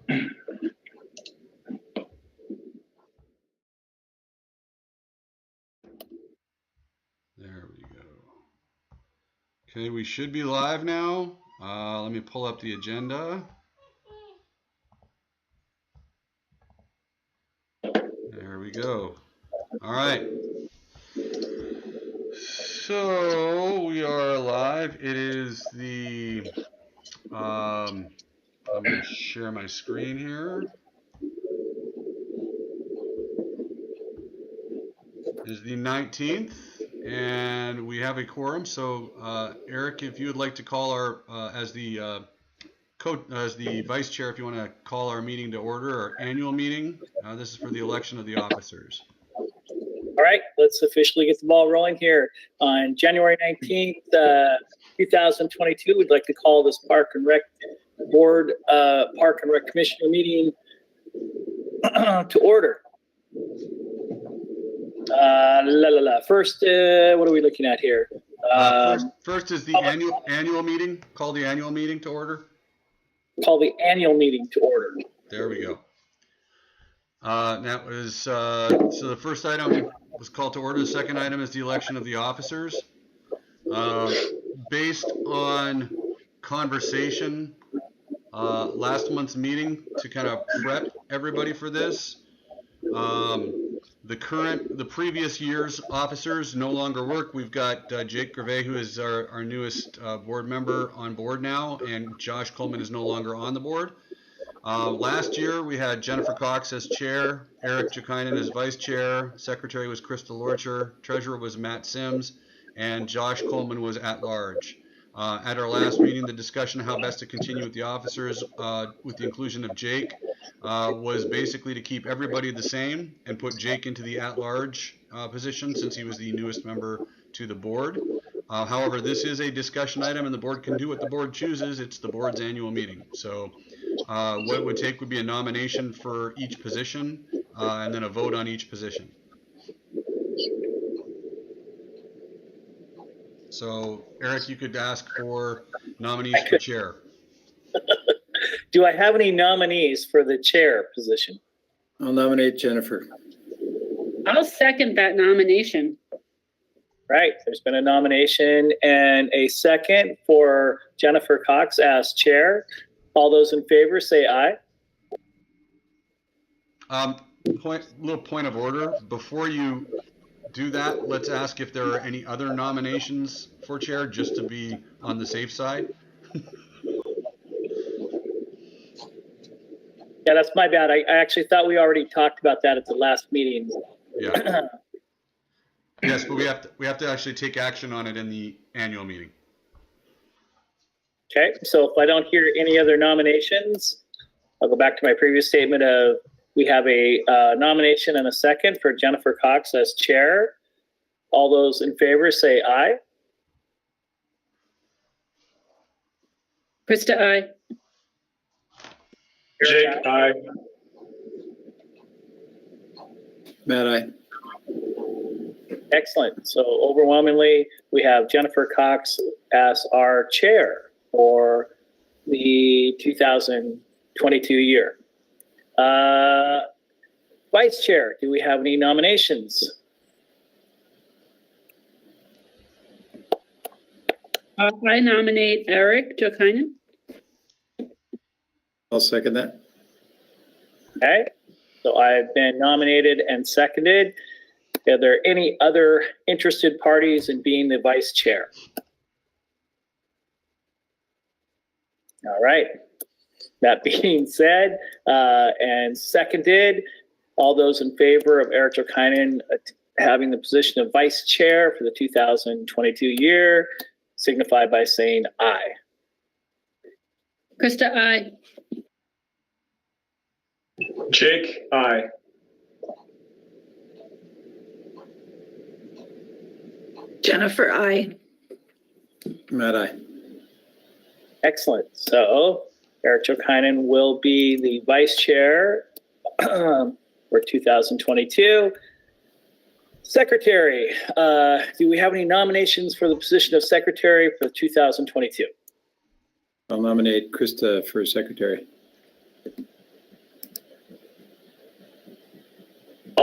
There we go. Okay, we should be live now. Let me pull up the agenda. There we go. All right. So we are live. It is the, I'm going to share my screen here. It is the 19th, and we have a quorum. So Eric, if you would like to call our, as the vice chair, if you want to call our meeting to order, our annual meeting, this is for the election of the officers. All right, let's officially get the ball rolling here. On January 19th, 2022, we'd like to call this Park and Rec Board, Park and Rec Commissioner meeting to order. First, what are we looking at here? First is the annual meeting. Call the annual meeting to order. Call the annual meeting to order. There we go. That was, so the first item was called to order. The second item is the election of the officers. Based on conversation last month's meeting to kind of prep everybody for this, the previous year's officers no longer work. We've got Jake Gervais, who is our newest board member, on board now, and Josh Coleman is no longer on the board. Last year, we had Jennifer Cox as chair, Eric Jokinen as vice chair, secretary was Krista Lorcher, treasurer was Matt Sims, and Josh Coleman was at large. At our last meeting, the discussion of how best to continue with the officers with the inclusion of Jake was basically to keep everybody the same and put Jake into the at-large position since he was the newest member to the board. However, this is a discussion item and the board can do what the board chooses. It's the board's annual meeting. So what it would take would be a nomination for each position and then a vote on each position. So Eric, you could ask for nominees for chair. Do I have any nominees for the chair position? I'll nominate Jennifer. I'll second that nomination. Right, there's been a nomination and a second for Jennifer Cox as chair. All those in favor say aye. Little point of order. Before you do that, let's ask if there are any other nominations for chair, just to be on the safe side. Yeah, that's my bad. I actually thought we already talked about that at the last meeting. Yeah. Yes, but we have to actually take action on it in the annual meeting. Okay, so if I don't hear any other nominations, I'll go back to my previous statement of we have a nomination and a second for Jennifer Cox as chair. All those in favor say aye. Krista, aye. Jake, aye. Matt, aye. Excellent. So overwhelmingly, we have Jennifer Cox as our chair for the 2022 year. Vice chair, do we have any nominations? I nominate Eric Jokinen. I'll second that. Okay, so I've been nominated and seconded. Are there any other interested parties in being the vice chair? All right. That being said and seconded, all those in favor of Eric Jokinen having the position of vice chair for the 2022 year signify by saying aye. Krista, aye. Jake, aye. Jennifer, aye. Matt, aye. Excellent. So Eric Jokinen will be the vice chair for 2022. Secretary, do we have any nominations for the position of secretary for 2022? I'll nominate Krista for secretary.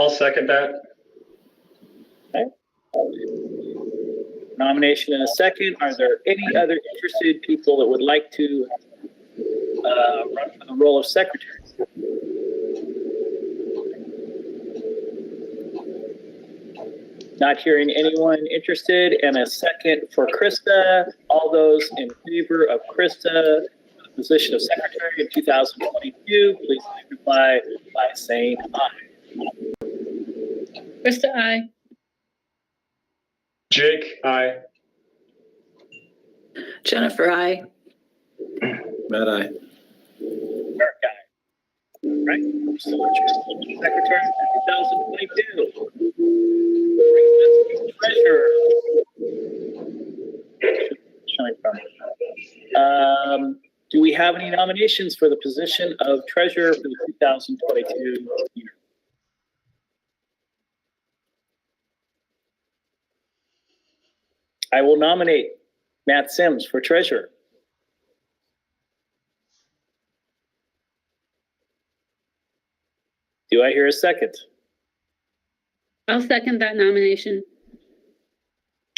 I'll second that. Nomination and a second. Are there any other interested people that would like to run for the role of secretary? Not hearing anyone interested, and a second for Krista. All those in favor of Krista, the position of secretary in 2022, please signify by saying aye. Krista, I. Jake, aye. Jennifer, I. Matt, aye. Eric, aye. Right? So we're choosing secretary for 2022. Treasurer. Do we have any nominations for the position of treasurer for the 2022 year? I will nominate Matt Sims for treasurer. Do I hear a second? I'll second that nomination.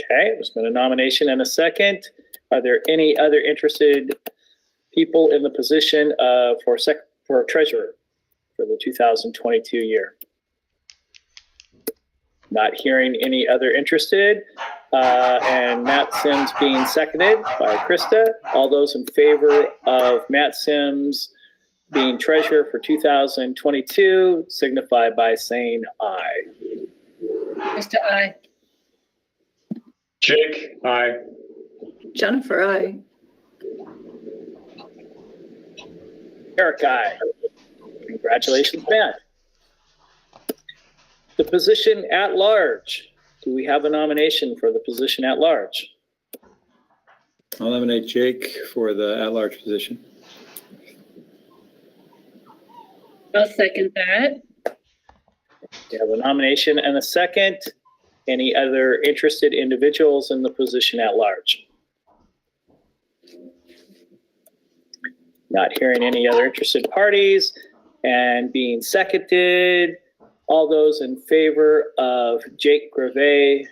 Okay, there's been a nomination and a second. Are there any other interested people in the position for treasurer for the 2022 year? Not hearing any other interested. And Matt Sims being seconded by Krista. All those in favor of Matt Sims being treasurer for 2022 signify by saying aye. Krista, I. Jake, aye. Jennifer, I. Eric, aye. Congratulations, Matt. The position at large. Do we have a nomination for the position at large? I'll nominate Jake for the at-large position. I'll second that. We have a nomination and a second. Any other interested individuals in the position at large? Not hearing any other interested parties, and being seconded. All those in favor of Jake Greve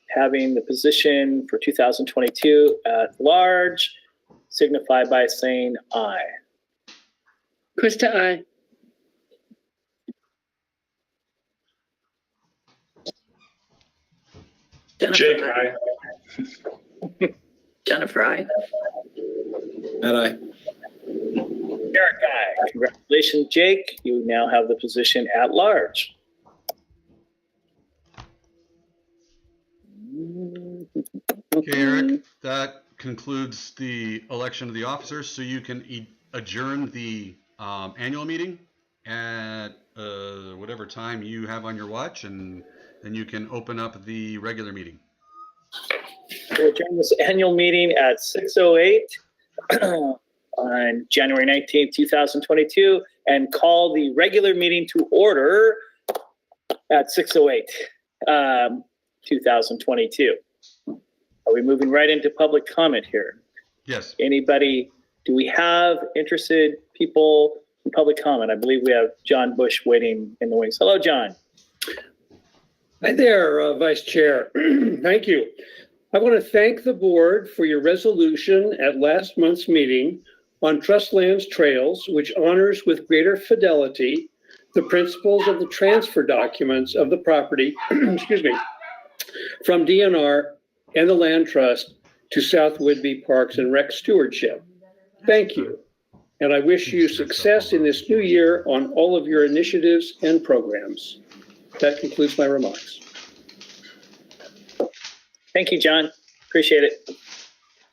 having the position for 2022 at large signify by saying aye. Krista, I. Jake, aye. Jennifer, I. Matt, aye. Eric, aye. Congratulations, Jake. You now have the position at large. Okay, Eric, that concludes the election of the officers, so you can adjourn the annual meeting at whatever time you have on your watch, and then you can open up the regular meeting. We'll adjourn this annual meeting at 6:08 on January 19th, 2022, and call the regular meeting to order at 6:08, 2022. Are we moving right into public comment here? Yes. Anybody, do we have interested people in public comment? I believe we have John Bush waiting in the wings. Hello, John. Hi there, Vice Chair. Thank you. I want to thank the board for your resolution at last month's meeting on Trust Lands Trails, which honors with greater fidelity the principles of the transfer documents of the property, excuse me, from DNR and the Land Trust to South Whidbey Parks and Rec Stewardship. Thank you. And I wish you success in this new year on all of your initiatives and programs. That concludes my remarks. Thank you, John. Appreciate it.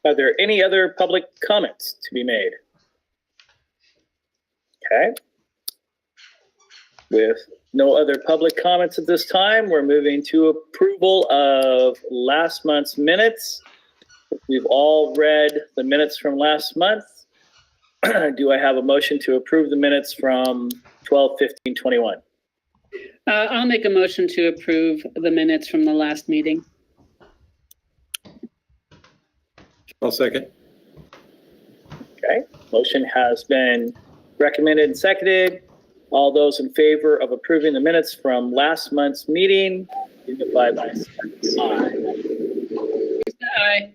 Are there any other public comments to be made? Okay. With no other public comments at this time, we're moving to approval of last month's minutes. We've all read the minutes from last month. Do I have a motion to approve the minutes from 12/15/21? I'll make a motion to approve the minutes from the last meeting. I'll second. Okay, motion has been recommended and seconded. All those in favor of approving the minutes from last month's meeting, signify by saying aye. Aye.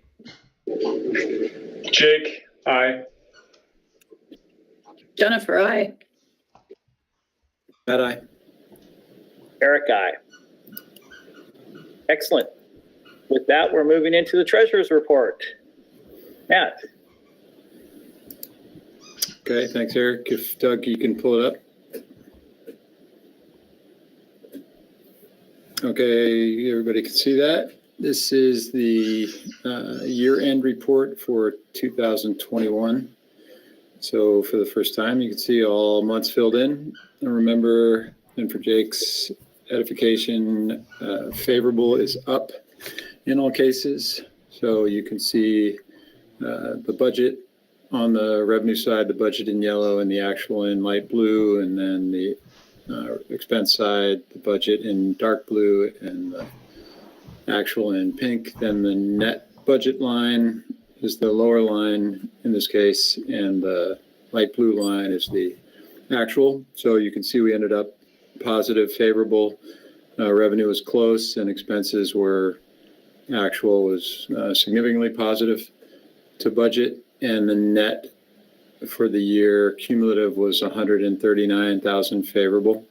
Jake, aye. Jennifer, aye. Matt, aye. Eric, aye. Excellent. With that, we're moving into the treasurer's report. Matt. Okay, thanks, Eric. If Doug, you can pull it up. Okay, everybody can see that. This is the year-end report for 2021. So for the first time, you can see all months filled in. And remember, and for Jake's edification, favorable is up in all cases. So you can see the budget on the revenue side, the budget in yellow and the actual in light blue, and then the expense side, the budget in dark blue and the actual in pink. Then the net budget line is the lower line in this case, and the light blue line is the actual. So you can see we ended up positive, favorable. Revenue was close, and expenses were actual was significantly positive to budget, and the net for the year cumulative was 139,000 favorable.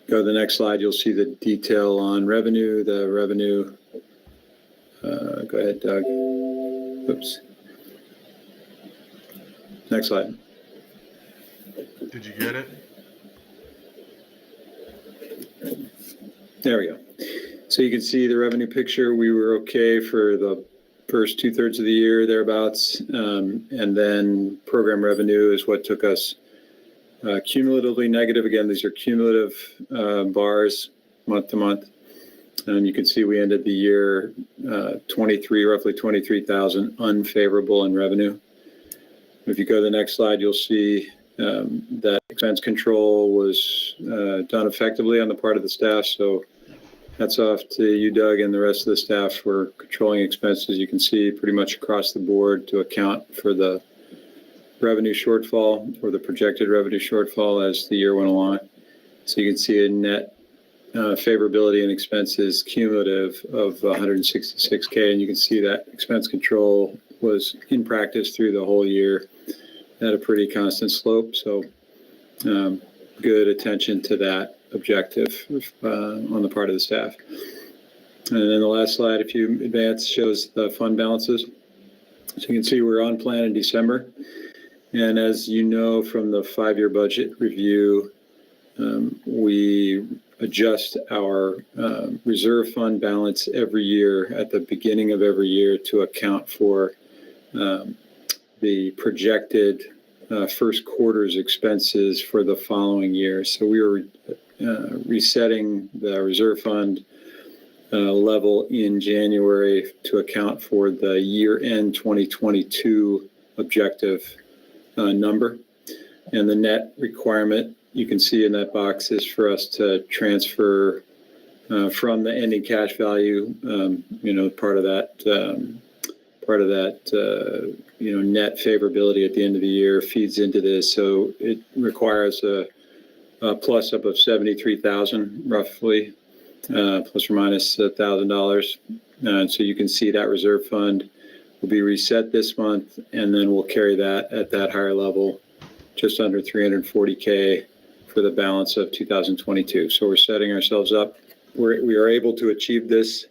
Go to the next slide, you'll see the detail on revenue. The revenue, go ahead, Doug. Oops. Next slide. Did you get it? There we go. So you can see the revenue picture. We were okay for the first 2/3 of the year, thereabouts. And then program revenue is what took us cumulatively negative. Again, these are cumulative bars month to month. And you can see we ended the year roughly 23,000 unfavorable in revenue. If you go to the next slide, you'll see that expense control was done effectively on the part of the staff. So hats off to you, Doug, and the rest of the staff for controlling expenses. You can see pretty much across the board to account for the revenue shortfall or the projected revenue shortfall as the year went along. So you can see a net favorability in expenses cumulative of 166K, and you can see that expense control was in practice through the whole year at a pretty constant slope. So good attention to that objective on the part of the staff. And then the last slide, if you advance, shows the fund balances. So you can see we're on plan in December. And as you know from the 5-year budget review, we adjust our reserve fund balance every year at the beginning of every year to account for the projected first quarter's expenses for the following year. So we were resetting the reserve fund level in January to account for the year-end 2022 objective number. And the net requirement you can see in that box is for us to transfer from the ending cash value, part of that net favorability at the end of the year feeds into this. So it requires a plus up of 73,000 roughly, plus or minus $1,000. And so you can see that reserve fund will be reset this month, and then we'll carry that at that higher level, just under 340K for the balance of 2022. So we're setting ourselves up. We are able to achieve this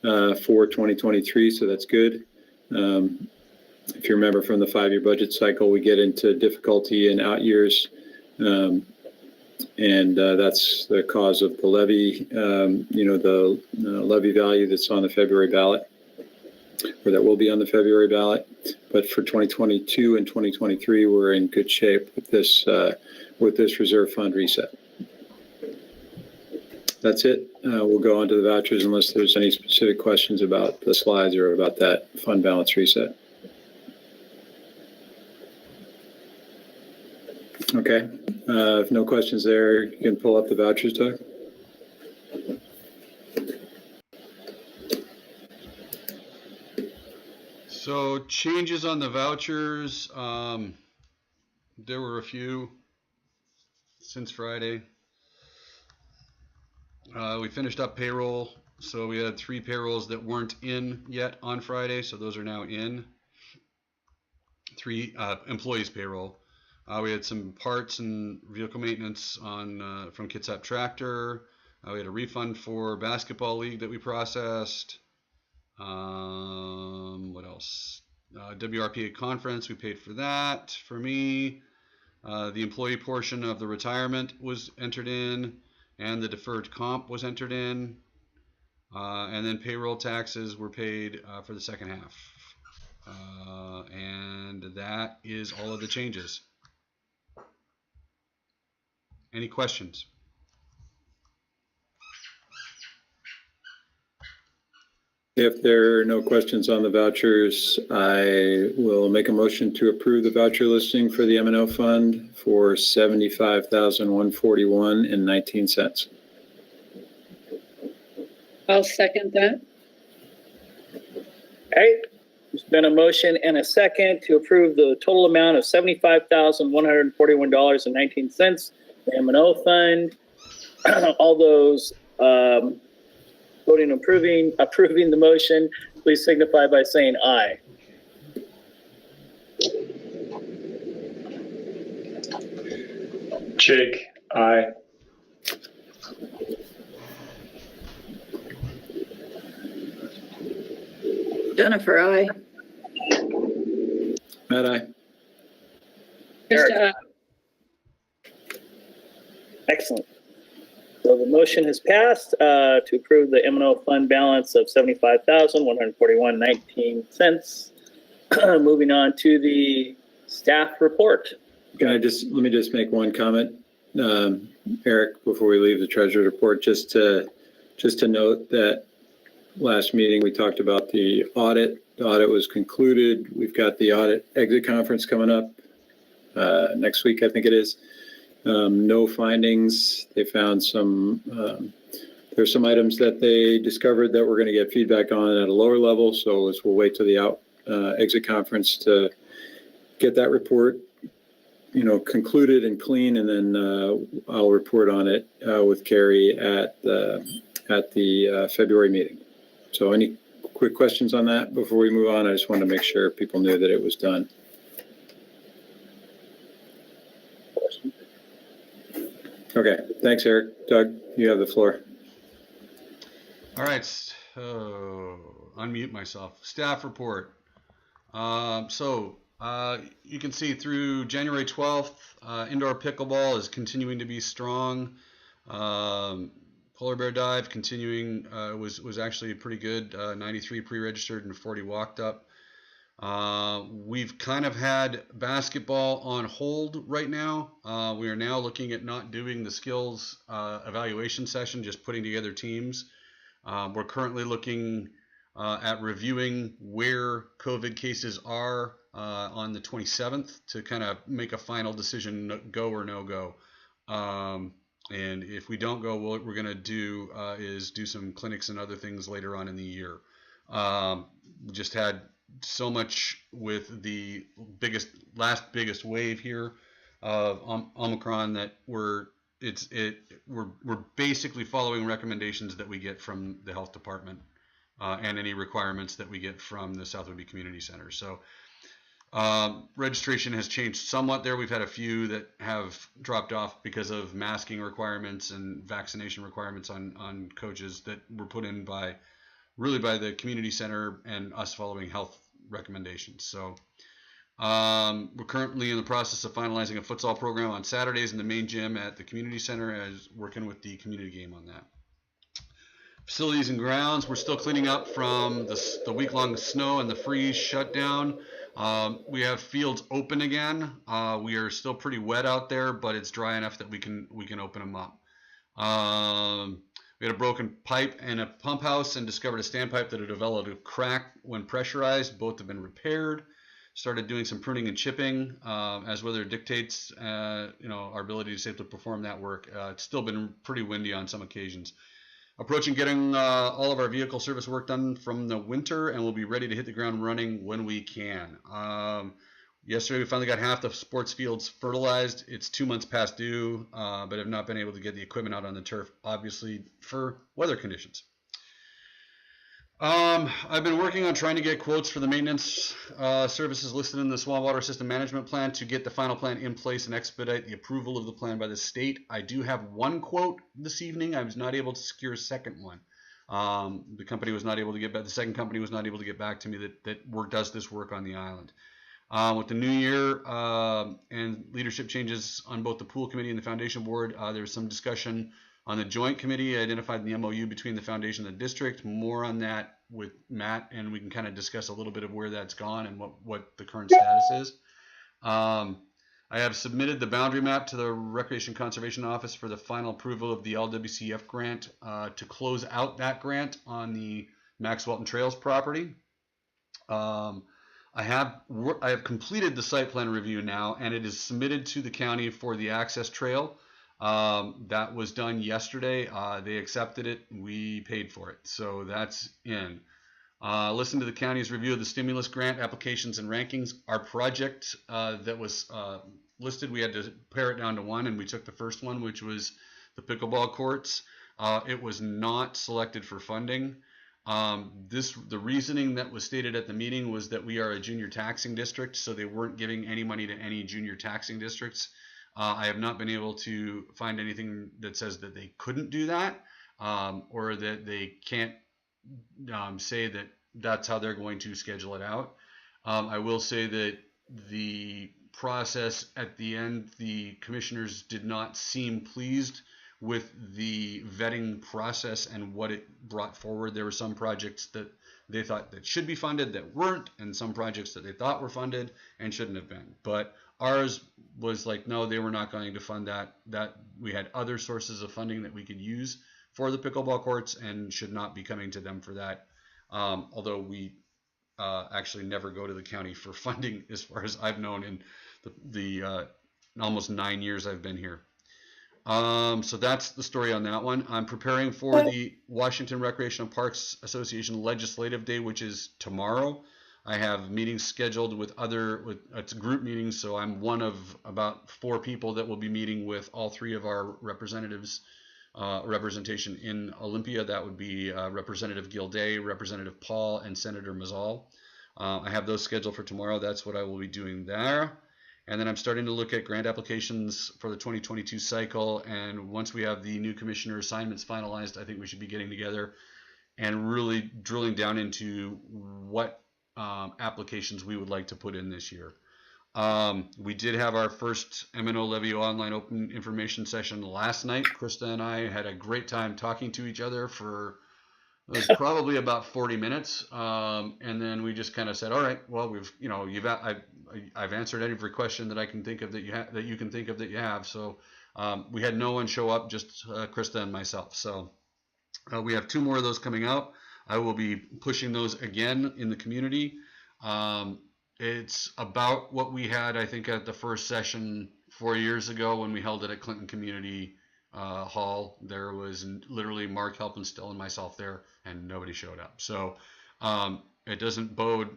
for 2023, so that's good. If you remember from the 5-year budget cycle, we get into difficulty in out years, and that's the cause of the levy, the levy value that's on the February ballot, or that will be on the February ballot. But for 2022 and 2023, we're in good shape with this reserve fund reset. That's it. We'll go on to the vouchers unless there's any specific questions about the slides or about that fund balance reset. Okay. If no questions there, you can pull up the vouchers, Doug. So changes on the vouchers, there were a few. since Friday. We finished up payroll, so we had 3 payrolls that weren't in yet on Friday, so those are now in. 3 employees payroll. We had some parts and vehicle maintenance on from Kitsap Tractor. We had a refund for basketball league that we processed. What else? WRPA conference, we paid for that. For me, the employee portion of the retirement was entered in, and the deferred comp was entered in. And then payroll taxes were paid for the second half. And that is all of the changes. Any questions? If there are no questions on the vouchers, I will make a motion to approve the voucher listing for the M&O fund for $75,141.19. I'll second that. Okay, there's been a motion and a second to approve the total amount of $75,141.19, the M&O fund. All those voting approving the motion, please signify by saying aye. Jake, aye. Jennifer, aye. Matt, aye. Krista, Excellent. So the motion has passed to approve the M&O fund balance of $75,141.19. Moving on to the staff report. Let me just make one comment, Eric, before we leave the treasurer's report, just to note that last meeting we talked about the audit. The audit was concluded. We've got the audit exit conference coming up next week, I think it is. No findings. They found there's some items that they discovered that we're going to get feedback on at a lower level. So we'll wait till the exit conference to get that report, concluded and clean, and then I'll report on it with Carrie at the February meeting. So any quick questions on that before we move on? I just wanted to make sure people knew that it was done. Okay, thanks, Eric. Doug, you have the floor. All right, unmute myself. Staff report. So you can see through January 12th, indoor pickleball is continuing to be strong. Polar bear dive continuing was actually pretty good. 93 pre-registered and 40 walked up. We've kind of had basketball on hold right now. We are now looking at not doing the skills evaluation session, just putting together teams. We're currently looking at reviewing where COVID cases are on the 27th to kind of make a final decision, go or no go. And if we don't go, what we're going to do is do some clinics and other things later on in the year. We just had so much with the last biggest wave here of Omicron that we're basically following recommendations that we get from the health department and any requirements that we get from the South Whidbey Community Center. So registration has changed somewhat there. We've had a few that have dropped off because of masking requirements and vaccination requirements on coaches that were put in by the community center and us following health recommendations. So we're currently in the process of finalizing a futsal program on Saturdays in the main gym at the community center, as working with the community game on that. Facilities and grounds, we're still cleaning up from the week-long snow and the freeze shutdown. We have fields open again. We are still pretty wet out there, but it's dry enough that we can open them up. We had a broken pipe in a pump house and discovered a standpipe that had developed a crack when pressurized. Both have been repaired. Started doing some pruning and chipping as weather dictates, our ability to safely perform that work. It's still been pretty windy on some occasions. Approaching getting all of our vehicle service work done from the winter, and we'll be ready to hit the ground running when we can. Yesterday, we finally got half the sports fields fertilized. It's 2 months past due, but have not been able to get the equipment out on the turf, obviously, for weather conditions. I've been working on trying to get quotes for the maintenance services listed in the Swamp Water System Management Plan to get the final plan in place and expedite the approval of the plan by the state. I do have one quote this evening. I was not able to secure a second one. The company was not able to get back. The second company was not able to get back to me that does this work on the island. With the new year and leadership changes on both the pool committee and the foundation board, there was some discussion on the joint committee identified in the MOU between the foundation and the district. More on that with Matt, and we can kind of discuss a little bit of where that's gone and what the current status is. I have submitted the boundary map to the Recreation Conservation Office for the final approval of the LWCF grant to close out that grant on the Max Welton Trails property. I have completed the site plan review now, and it is submitted to the county for the access trail. That was done yesterday. They accepted it. We paid for it, so that's in. Listen to the county's review of the stimulus grant applications and rankings. Our project that was listed, we had to pare it down to one, and we took the first one, which was the pickleball courts. It was not selected for funding. The reasoning that was stated at the meeting was that we are a junior taxing district, so they weren't giving any money to any junior taxing districts. I have not been able to find anything that says that they couldn't do that, or that they can't say that that's how they're going to schedule it out. I will say that the process at the end, the commissioners did not seem pleased with the vetting process and what it brought forward. There were some projects that they thought that should be funded that weren't, and some projects that they thought were funded and shouldn't have been. But ours was like, no, they were not going to fund that. That we had other sources of funding that we could use for the pickleball courts and should not be coming to them for that. Although we actually never go to the county for funding, as far as I've known in the almost 9 years I've been here. So that's the story on that one. I'm preparing for the Washington Recreational Parks Association Legislative Day, which is tomorrow. I have meetings scheduled with it's group meetings, so I'm one of about 4 people that will be meeting with all 3 of our representatives, representation in Olympia. That would be Representative Gilday, Representative Paul, and Senator Mazzal. I have those scheduled for tomorrow. That's what I will be doing there. And then I'm starting to look at grant applications for the 2022 cycle. And once we have the new commissioner assignments finalized, I think we should be getting together and really drilling down into what applications we would like to put in this year. We did have our first M&O Levy online open information session last night. Krista and I had a great time talking to each other for it was probably about 40 minutes, and then we just kind of said, all right, well, I've answered every question that I can think of that you can think of that you have. So we had no one show up, just Krista and myself. So we have 2 more of those coming out. I will be pushing those again in the community. It's about what we had, I think, at the first session 4 years ago when we held it at Clinton Community Hall. There was literally Mark Helpenstill and myself there, and nobody showed up. So it doesn't bode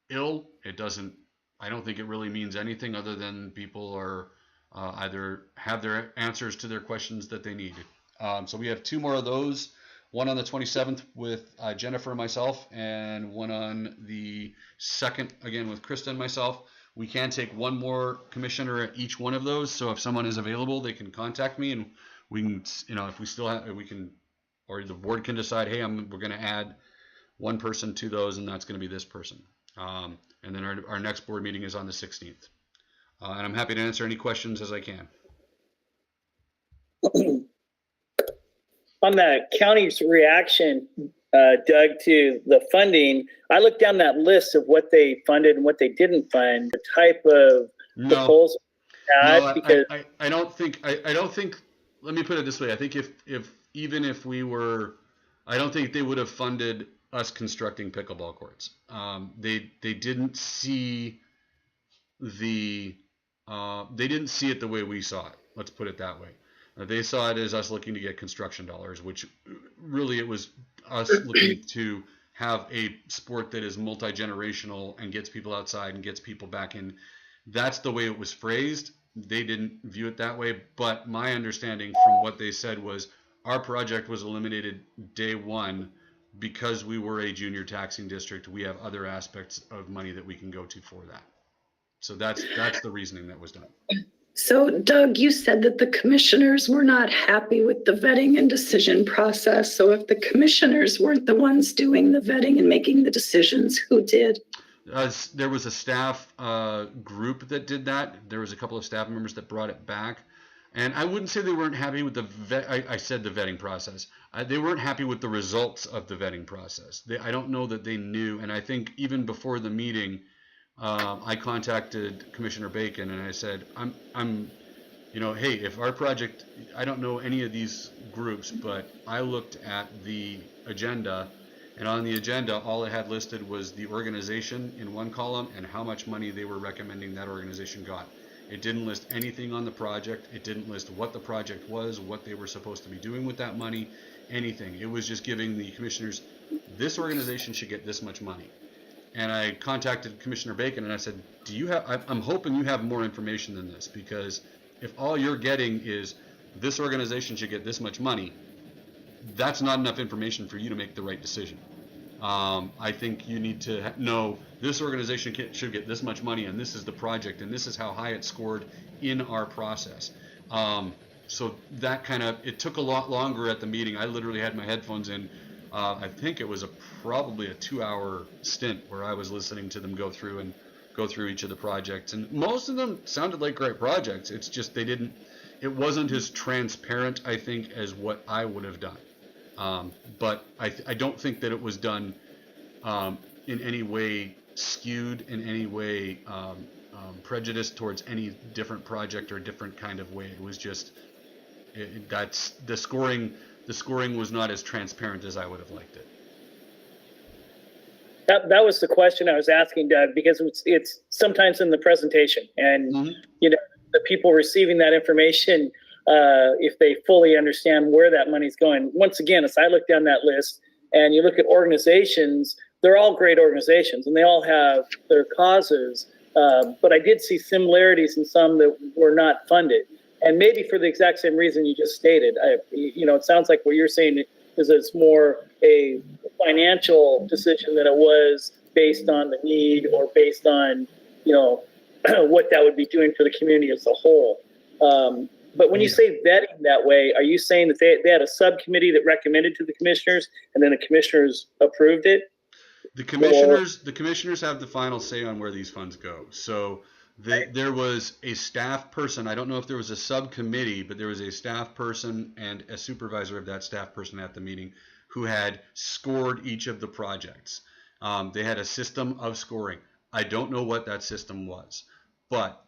ill. I don't think it really means anything other than people are either have their answers to their questions that they need. So we have 2 more of those. One on the 27th with Jennifer and myself, and one on the 2nd, again, with Krista and myself. We can take 1 more commissioner at each one of those. So if someone is available, they can contact me, and we can, if we still have, we can, or the board can decide, hey, we're going to add 1 person to those, and that's going to be this person. And then our next board meeting is on the 16th. And I'm happy to answer any questions as I can. On the county's reaction, Doug, to the funding, I looked down that list of what they funded and what they didn't fund, the type of proposal because I don't think, let me put it this way. I think if we were, I don't think they would have funded us constructing pickleball courts. They didn't see they didn't see it the way we saw it. Let's put it that way. They saw it as us looking to get construction dollars, which really it was us looking to have a sport that is multi-generational and gets people outside and gets people back in That's the way it was phrased. They didn't view it that way, but my understanding from what they said was our project was eliminated day one because we were a junior taxing district. We have other aspects of money that we can go to for that. So that's the reasoning that was done. So Doug, you said that the commissioners were not happy with the vetting and decision process. So if the commissioners weren't the ones doing the vetting and making the decisions, who did? There was a staff group that did that. There was a couple of staff members that brought it back. And I wouldn't say they weren't happy with the I said the vetting process. They weren't happy with the results of the vetting process. I don't know that they knew. And I think even before the meeting, I contacted Commissioner Bacon and I said, hey, if our project, I don't know any of these groups, but I looked at the agenda, and on the agenda, all it had listed was the organization in one column and how much money they were recommending that organization got. It didn't list anything on the project. It didn't list what the project was, what they were supposed to be doing with that money, anything. It was just giving the commissioners, this organization should get this much money. And I contacted Commissioner Bacon and I said, I'm hoping you have more information than this, because if all you're getting is this organization should get this much money, that's not enough information for you to make the right decision. I think you need to know this organization should get this much money, and this is the project, and this is how high it scored in our process. So that it took a lot longer at the meeting. I literally had my headphones in. I think it was probably a 2-hour stint where I was listening to them go through each of the projects, and most of them sounded like great projects. It's just it wasn't as transparent, I think, as what I would have done. But I don't think that it was done in any way skewed, in any way prejudiced towards any different project or different kind of way. It was just that's the scoring. The scoring was not as transparent as I would have liked it. That was the question I was asking, Doug, because it's sometimes in the presentation, and the people receiving that information, if they fully understand where that money's going. Once again, as I look down that list and you look at organizations, they're all great organizations and they all have their causes. But I did see similarities in some that were not funded. And maybe for the exact same reason you just stated. It sounds like what you're saying is it's more a financial decision than it was based on the need or based on, what that would be doing for the community as a whole. But when you say vetting that way, are you saying that they had a subcommittee that recommended to the commissioners and then the commissioners approved it? The commissioners have the final say on where these funds go. So there was a staff person. I don't know if there was a subcommittee, but there was a staff person and a supervisor of that staff person at the meeting who had scored each of the projects. They had a system of scoring. I don't know what that system was, but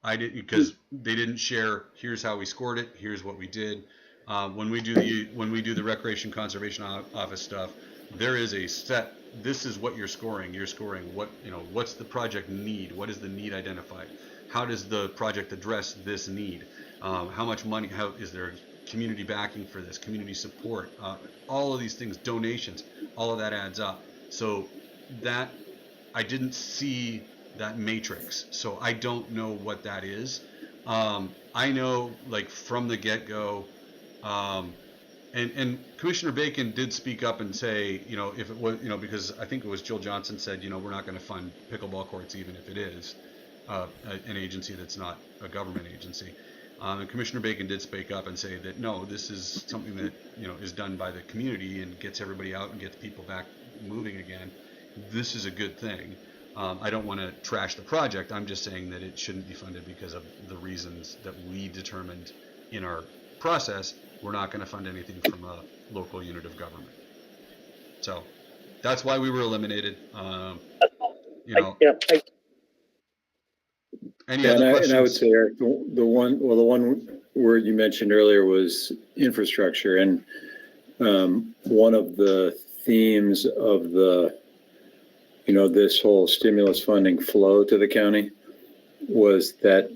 I didn't, because they didn't share. Here's how we scored it. Here's what we did. When we do the Recreation Conservation Office stuff, there is a set. This is what you're scoring. You're scoring what's the project need? What is the need identified? How does the project address this need? How much money? How is there community backing for this? Community support? All of these things, donations. All of that adds up. So that I didn't see that matrix, so I don't know what that is. I know, like, from the get-go, and Commissioner Bacon did speak up and say, if it was, because I think it was Jill Johnson said, we're not going to fund pickleball courts even if it is an agency that's not a government agency. And Commissioner Bacon did speak up and say that no, this is something that is done by the community and gets everybody out and gets people back moving again. This is a good thing. I don't want to trash the project. I'm just saying that it shouldn't be funded because of the reasons that we determined in our process. We're not going to fund anything from a local unit of government. So that's why we were eliminated. Any other questions? And I would say, Eric, the one word you mentioned earlier was infrastructure. And one of the themes of this whole stimulus funding flow to the county was that,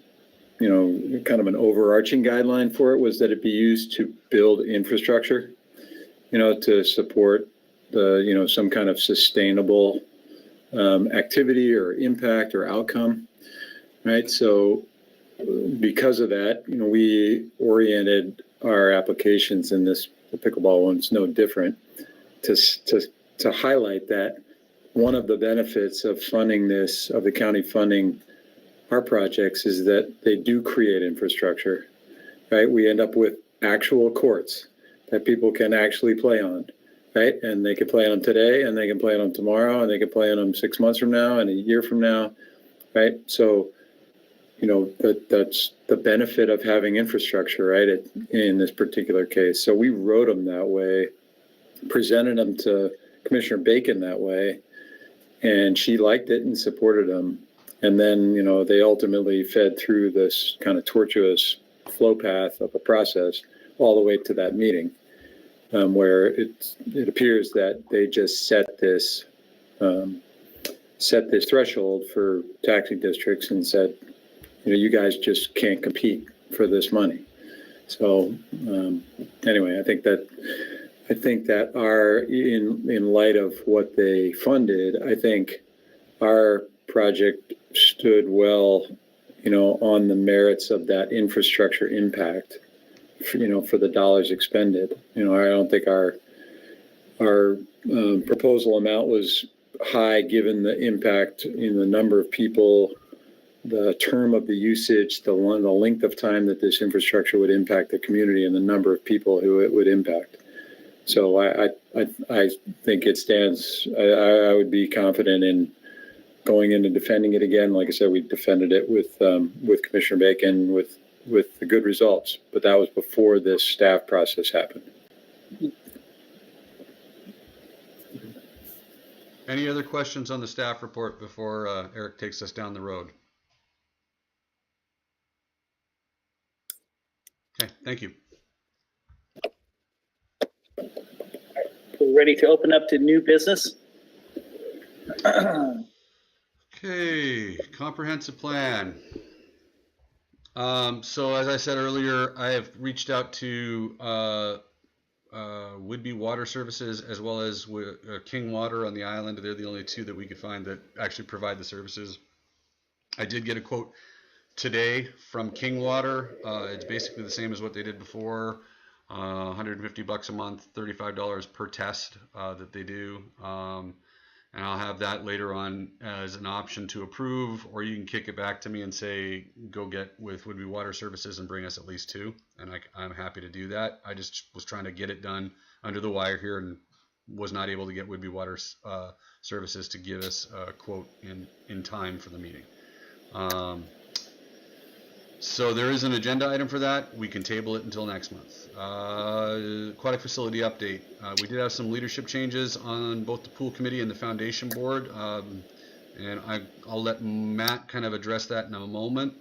kind of an overarching guideline for it was that it be used to build infrastructure, to support the, some kind of sustainable activity or impact or outcome. right? So because of that, we oriented our applications in this, the pickleball one's no different, to highlight that one of the benefits of funding this, of the county funding our projects, is that they do create infrastructure, right? We end up with actual courts that people can actually play on, right? And they can play on them today, and they can play on them tomorrow, and they can play on them 6 months from now and a year from now, right? So, that's the benefit of having infrastructure, right? In this particular case. So we wrote them that way, presented them to Commissioner Bacon that way, and she liked it and supported them. And then, they ultimately fed through this kind of tortuous flow path of a process all the way to that meeting, where it appears that they just set this threshold for taxing districts and said, you guys just can't compete for this money. So anyway, I think that our, in light of what they funded, I think our project stood well, on the merits of that infrastructure impact, for the dollars expended. I don't think our proposal amount was high given the impact in the number of people, the term of the usage, the length of time that this infrastructure would impact the community, and the number of people who it would impact. So I think it stands. I would be confident in going in and defending it again. Like I said, we defended it with Commissioner Bacon with the good results, but that was before this staff process happened. Any other questions on the staff report before Eric takes us down the road? Okay, thank you. We're ready to open up to new business. Okay, comprehensive plan. So as I said earlier, I have reached out to Woodby Water Services as well as King Water on the island. They're the only two that we could find that actually provide the services. I did get a quote today from King Water. It's basically the same as what they did before. $150 a month, $35 per test that they do. And I'll have that later on as an option to approve, or you can kick it back to me and say, go get with Woodby Water Services and bring us at least two. And I'm happy to do that. I just was trying to get it done under the wire here and was not able to get Woodby Water Services to give us a quote in time for the meeting. So there is an agenda item for that. We can table it until next month. Aquatic facility update. We did have some leadership changes on both the pool committee and the foundation board. And I'll let Matt kind of address that in a moment.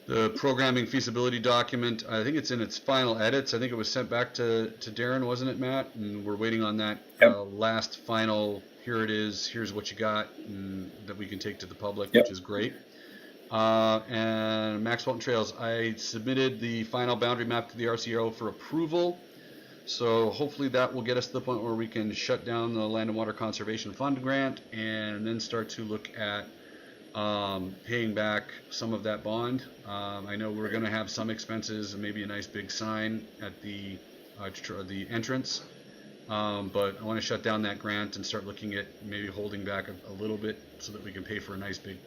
The programming feasibility document, I think it's in its final edits. I think it was sent back to Darren, wasn't it, Matt? And we're waiting on that last final, here it is, here's what you got, and that we can take to the public, which is great. And Max Walton Trails, I submitted the final boundary map to the RCO for approval. So hopefully that will get us to the point where we can shut down the Land and Water Conservation Fund grant and then start to look at paying back some of that bond. I know we're going to have some expenses and maybe a nice big sign at the entrance. But I want to shut down that grant and start looking at maybe holding back a little bit so that we can pay for a nice big,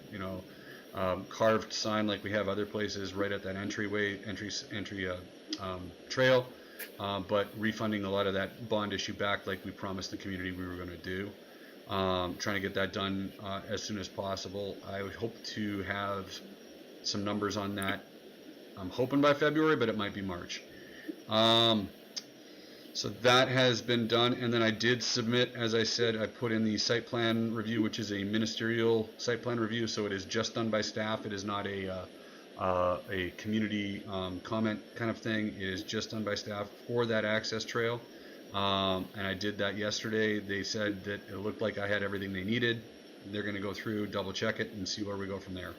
carved sign like we have other places right at that entry trail, but refunding a lot of that bond issue back like we promised the community we were going to do. Trying to get that done as soon as possible. I would hope to have some numbers on that. I'm hoping by February, but it might be March. So that has been done, and then I did submit, as I said, I put in the site plan review, which is a ministerial site plan review, so it is just done by staff. It is not a community comment kind of thing. It is just done by staff for that access trail, and I did that yesterday. They said that it looked like I had everything they needed. They're going to go through, double check it, and see where we go from there.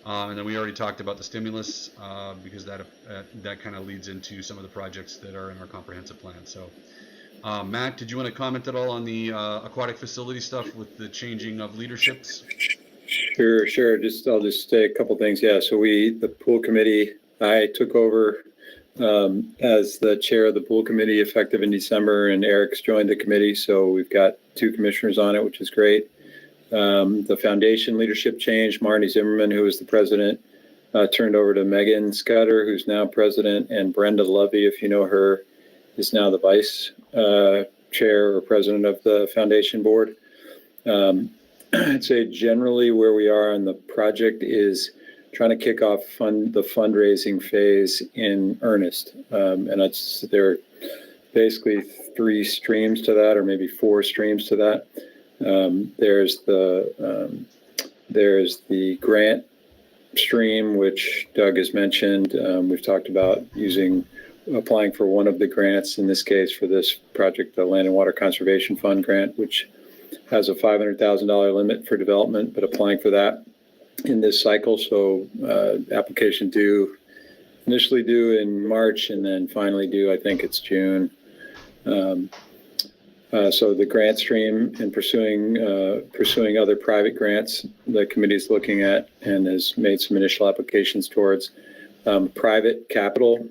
And then we already talked about the stimulus because that kind of leads into some of the projects that are in our comprehensive plan. So, Matt, did you want to comment at all on the aquatic facility stuff with the changing of leaderships? Sure. I'll just say a couple things. Yeah. So the pool committee, I took over as the chair of the pool committee effective in December, and Eric's joined the committee. So we've got 2 commissioners on it, which is great. The foundation leadership changed. Marnie Zimmerman, who was the president, turned over to Megan Scudder, who's now president, and Brenda Lovey, if you know her, is now the vice chair or president of the foundation board. I'd say generally where we are on the project is trying to kick off the fundraising phase in earnest. And there are basically 3 streams to that, or maybe 4 streams to that. There's the grant stream, which Doug has mentioned. We've talked about applying for one of the grants, in this case for this project, the Land and Water Conservation Fund grant, which has a $500,000 limit for development, but applying for that in this cycle. So application initially due in March, and then finally due, I think it's June. So the grant stream and pursuing other private grants the committee is looking at and has made some initial applications towards private capital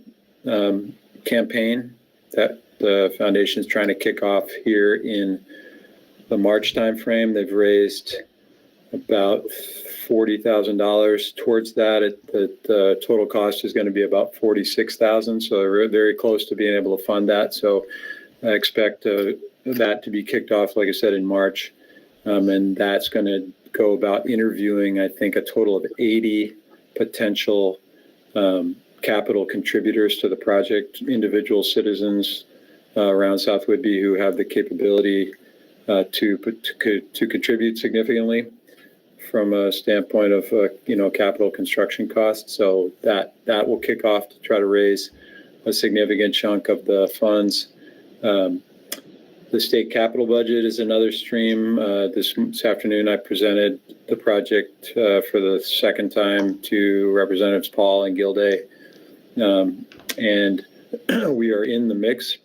campaign that the foundation is trying to kick off here in the March timeframe. They've raised about $40,000 towards that. The total cost is going to be about $46,000. So they're very close to being able to fund that. So I expect that to be kicked off, like I said, in March. And that's going to go about interviewing, I think, a total of 80 potential capital contributors to the project, individual citizens around South Whidbey who have the capability to contribute significantly from a standpoint of capital construction costs. So that will kick off to try to raise a significant chunk of the funds. The state capital budget is another stream. This afternoon, I presented the project for the second time to Representatives Paul and Gilday. And we are in the mix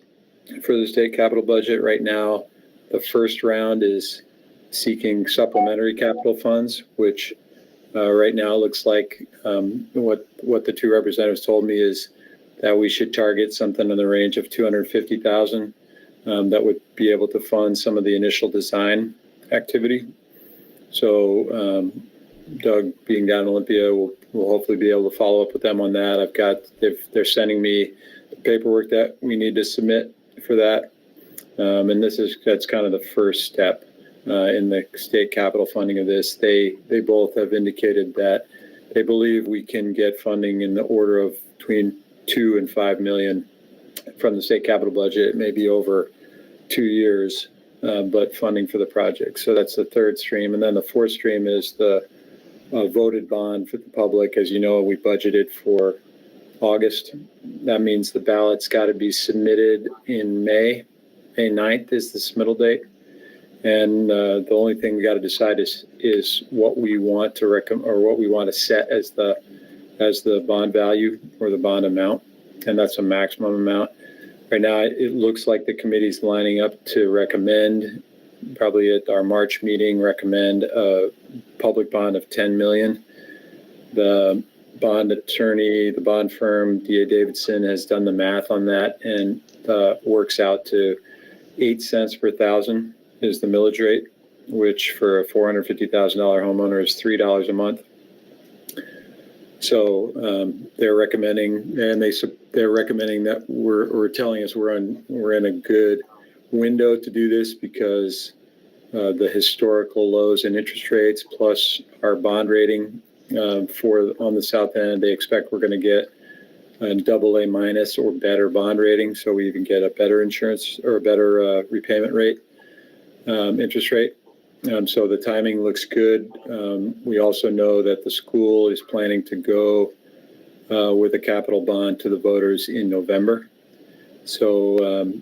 for the state capital budget right now. The first round is seeking supplementary capital funds, which right now looks like what the 2 representatives told me is that we should target something in the range of $250,000 that would be able to fund some of the initial design activity. So Doug, being down in Olympia, will hopefully be able to follow up with them on that. They're sending me the paperwork that we need to submit for that. And that's kind of the first step in the state capital funding of this. They both have indicated that they believe we can get funding in the order of between $2 and $5 million from the state capital budget, maybe over 2 years, but funding for the project. So that's the third stream. And then the fourth stream is the voted bond for the public. As you know, we budgeted for August. That means the ballot's got to be submitted in May. May 9th is the submittal date. And the only thing we got to decide is what we want to what we want to set as the bond value or the bond amount, and that's a maximum amount. Right now, it looks like the committee's lining up to recommend, probably at our March meeting, recommend a public bond of $10 million. The bond attorney, the bond firm, D.A. Davidson, has done the math on that and works out to 8 cents per thousand is the millage rate, which for a $450,000 homeowner is $3 a month. So they're recommending, and they're recommending that we're telling us we're in a good window to do this because the historical lows in interest rates plus our bond rating on the south end, they expect we're going to get a AA- or better bond rating, so we even get a better insurance or a better repayment rate, interest rate. So the timing looks good. We also know that the school is planning to go with a capital bond to the voters in November. So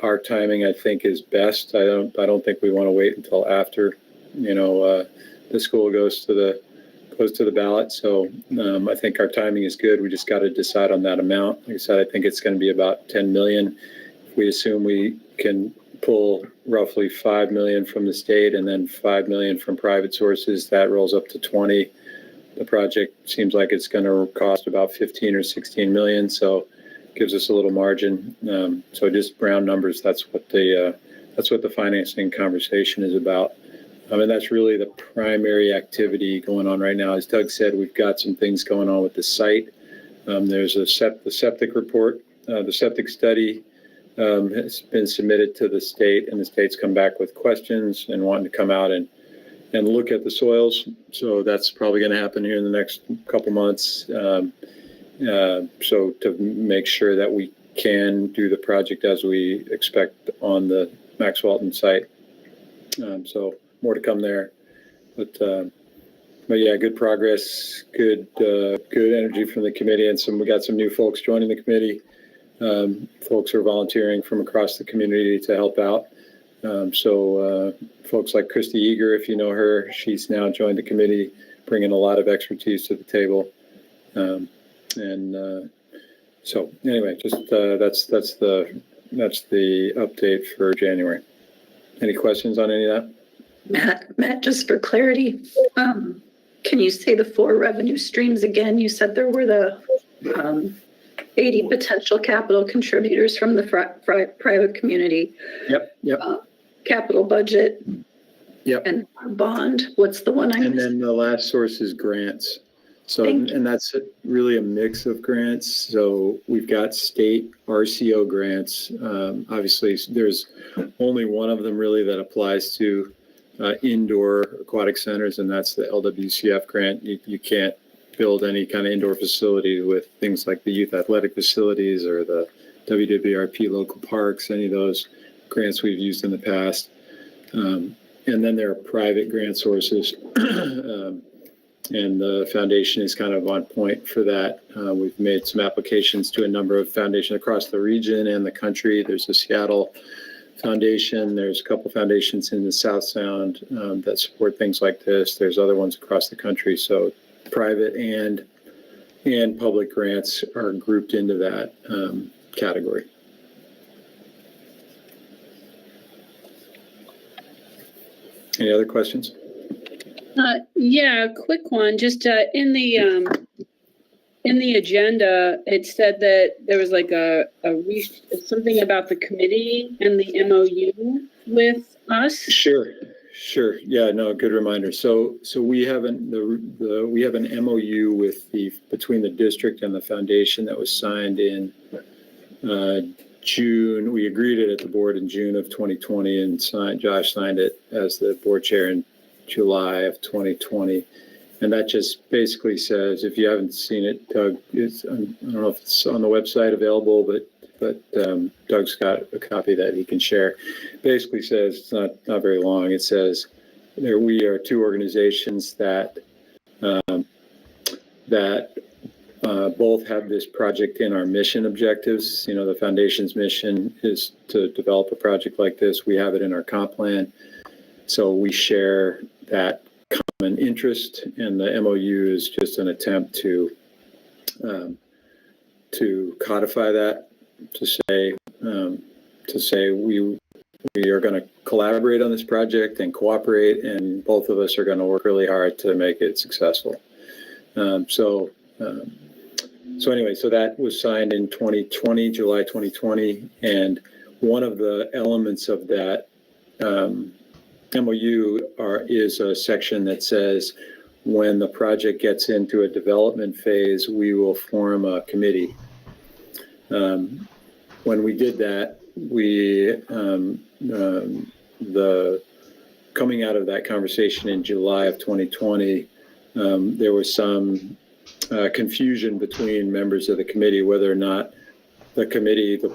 our timing, I think, is best. I don't think we want to wait until after, the school goes to the ballot. So I think our timing is good. We just got to decide on that amount. Like I said, I think it's going to be about $10 million. If we assume we can pull roughly 5 million from the state and then 5 million from private sources. That rolls up to 20. The project seems like it's going to cost about 15 or 16 million, so gives us a little margin. So just round numbers, that's what the financing conversation is about. And that's really the primary activity going on right now. As Doug said, we've got some things going on with the site. There's the septic report, the septic study has been submitted to the state, and the state's come back with questions and wanting to come out and look at the soils. So that's probably going to happen here in the next couple months. So to make sure that we can do the project as we expect on the Max Walton site. So more to come there, but yeah, good progress, good energy from the committee, and we got some new folks joining the committee. Folks are volunteering from across the community to help out. So folks like Christy Eager, if you know her, she's now joined the committee, bringing a lot of expertise to the table. So anyway, just that's the update for January. Any questions on any of that? Matt, just for clarity, can you say the 4 revenue streams again? You said there were the 80 potential capital contributors from the private community. Yep. Capital budget. Yep. And bond. What's the one I missed? And then the last source is grants. So, and that's really a mix of grants. So we've got state RCO grants. Obviously, there's only one of them really that applies to indoor aquatic centers, and that's the LWCF grant. You can't build any kind of indoor facility with things like the youth athletic facilities or the WWRP local parks, any of those grants we've used in the past. And then there are private grant sources. And the foundation is kind of on point for that. We've made some applications to a number of foundations across the region and the country. There's a Seattle Foundation. There's a couple foundations in the South Sound that support things like this. There's other ones across the country. So private and public grants are grouped into that category. Any other questions? Yeah, quick one. Just in the agenda, it said that there was like something about the committee and the MOU with us. Sure. Yeah, no, good reminder. So we have an MOU between the district and the foundation that was signed in June. We agreed it at the board in June of 2020, and Josh signed it as the board chair in July of 2020. And that just basically says, if you haven't seen it, Doug, I don't know if it's on the website available, but Doug's got a copy that he can share. Basically says, it's not very long. It says we are 2 organizations that both have this project in our mission objectives. You know, the foundation's mission is to develop a project like this. We have it in our comp plan. So we share that common interest, and the MOU is just an attempt to codify that, to say we are going to collaborate on this project and cooperate, and both of us are going to work really hard to make it successful. So anyway, so that was signed in July 2020, and one of the elements of that MOU is a section that says when the project gets into a development phase, we will form a committee. When we did that, coming out of that conversation in July of 2020, there was some confusion between members of the committee whether or not the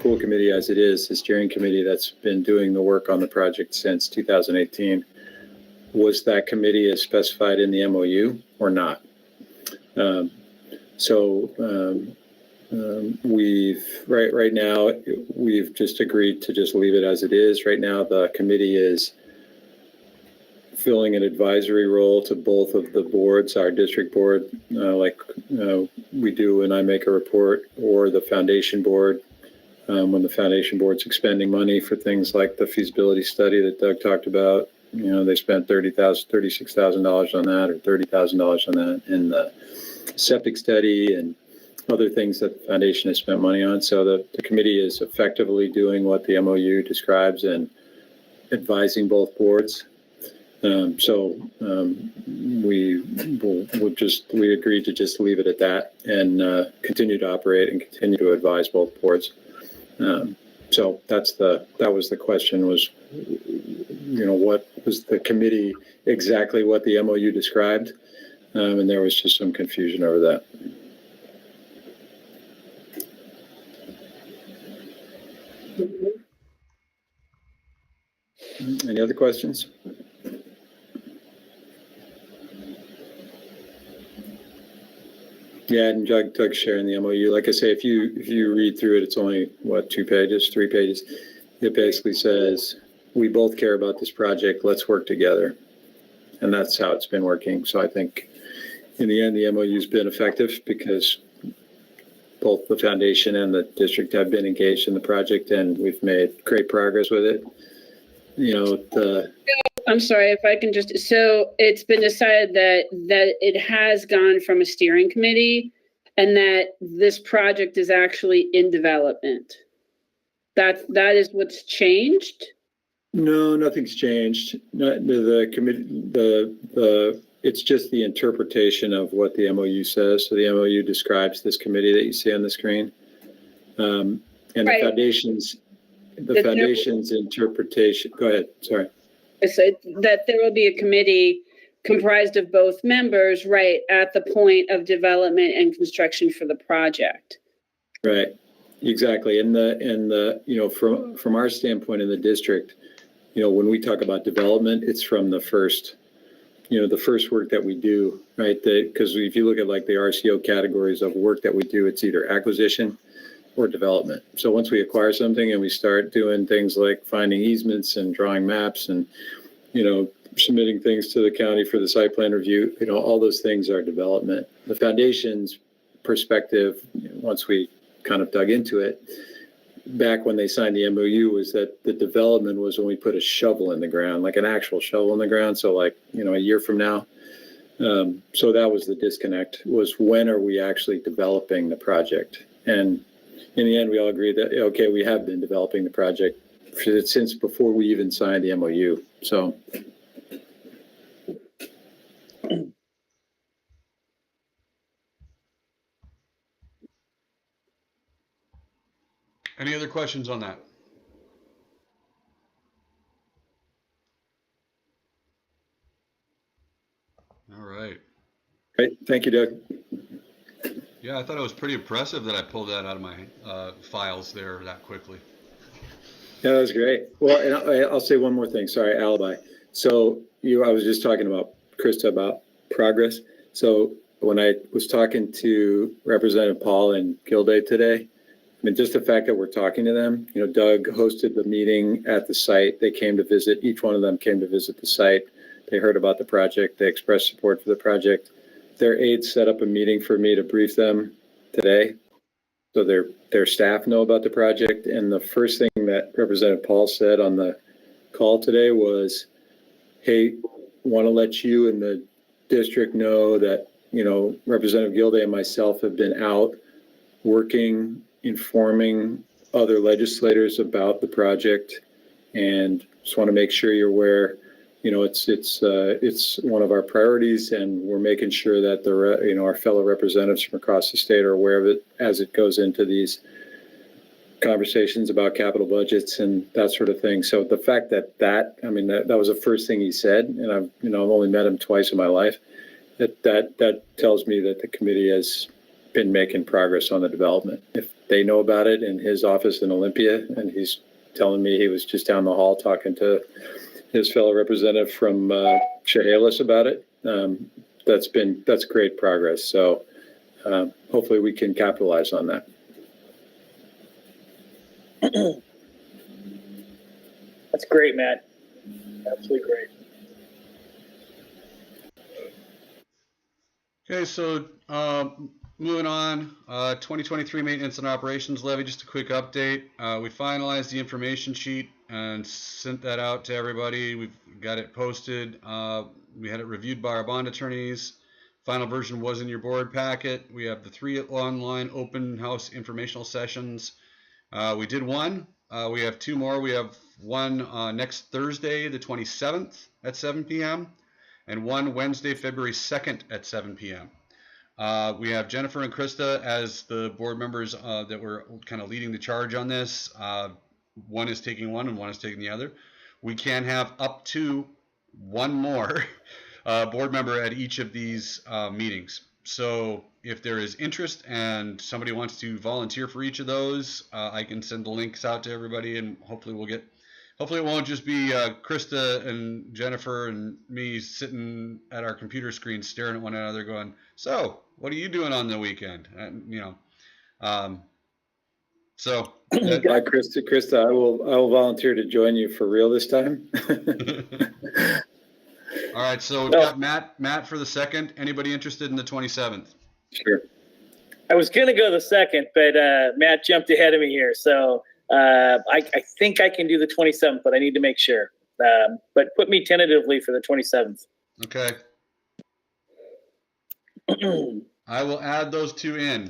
pool committee as it is, the steering committee that's been doing the work on the project since 2018, was that committee as specified in the MOU or not? Right now, we've just agreed to just leave it as it is. Right now, the committee is filling an advisory role to both of the boards, our district board, like we do when I make a report, or the foundation board. when the foundation board's expending money for things like the feasibility study that Doug talked about. You know, they spent $36,000 on that, or $30,000 on that, in the septic study and other things that the foundation has spent money on. So the committee is effectively doing what the MOU describes and advising both boards. We agreed to just leave it at that and continue to operate and continue to advise both boards. So that was the question, was, you know, what was the committee exactly what the MOU described? And there was just some confusion over that. Any other questions? Yeah, and Doug sharing the MOU. Like I say, if you read through it, it's only, what, 2 pages, 3 pages. It basically says, we both care about this project, let's work together. And that's how it's been working. So I think in the end, the MOU's been effective because both the foundation and the district have been engaged in the project, and we've made great progress with it. You know, I'm sorry if I can just, so it's been decided that it has gone from a steering committee and that this project is actually in development. That is what's changed? no, nothing's changed. The committee, it's just the interpretation of what the MOU says. So the MOU describes this committee that you see on the screen. And Right. the foundation's interpretation, go ahead, sorry. I said that there will be a committee comprised of both members, right, at the point of development and construction for the project. Right, exactly. And the you know, from our standpoint in the district, you know, when we talk about development, it's from the first work that we do, right? Because if you look at like the RCO categories of work that we do, it's either acquisition or development. So once we acquire something and we start doing things like finding easements and drawing maps and, you know, submitting things to the county for the site plan review, you know, all those things are development. The foundation's perspective, once we kind of dug into it, back when they signed the MOU, was that the development was when we put a shovel in the ground, like an actual shovel in the ground. So like, you know, a year from now. So that was the disconnect, was when are we actually developing the project? And in the end, we all agreed that, okay, we have been developing the project since before we even signed the MOU. So. Any other questions on that? All right. Great. Thank you, Doug. Yeah, I thought it was pretty impressive that I pulled that out of my files there that quickly. Yeah, that was great. Well, and I'll say one more thing. Sorry, alibi. So I was just talking about, Krista, about progress. So when I was talking to Representative Paul and Gilday today, I mean, just the fact that we're talking to them, you know, Doug hosted the meeting at the site. They came to visit, each one of them came to visit the site. They heard about the project. They expressed support for the project. Their aides set up a meeting for me to brief them today. So their staff know about the project. And the first thing that Representative Paul said on the call today was, hey, want to let you and the district know that, you know, Representative Gilday and myself have been out working, informing other legislators about the project, and just want to make sure you're aware. You know, it's one of our priorities, and we're making sure that our fellow representatives from across the state are aware of it as it goes into these conversations about capital budgets and that sort of thing. So the fact that was the first thing he said, and I've only met him twice in my life. That tells me that the committee has been making progress on the development. If they know about it in his office in Olympia, and he's telling me he was just down the hall talking to his fellow representative from Chehalis about it, that's great progress. So hopefully we can capitalize on that. That's great, Matt. Absolutely great. Okay, so moving on. 2023 maintenance and operations levy. Just a quick update. We finalized the information sheet and sent that out to everybody. We've got it posted. We had it reviewed by our bond attorneys. Final version was in your board packet. We have the 3 online open house informational sessions. We did one. We have 2 more. We have one next Thursday, the 27th at 7 p.m. and one Wednesday, February 2nd at 7 p.m. We have Jennifer and Krista as the board members that were kind of leading the charge on this. One is taking one and one is taking the other. We can have up to one more board member at each of these meetings. So if there is interest and somebody wants to volunteer for each of those, I can send the links out to everybody, and hopefully it won't just be Krista and Jennifer and me sitting at our computer screens staring at one another going, so what are you doing on the weekend? And, so. Hi, Krista, I will volunteer to join you for real this time. All right, so we've got Matt for the 2nd. Anybody interested in the 27th? Sure. I was going to go the 2nd, but Matt jumped ahead of me here. So I think I can do the 27th, but I need to make sure. But put me tentatively for the 27th. Okay. I will add those 2 in.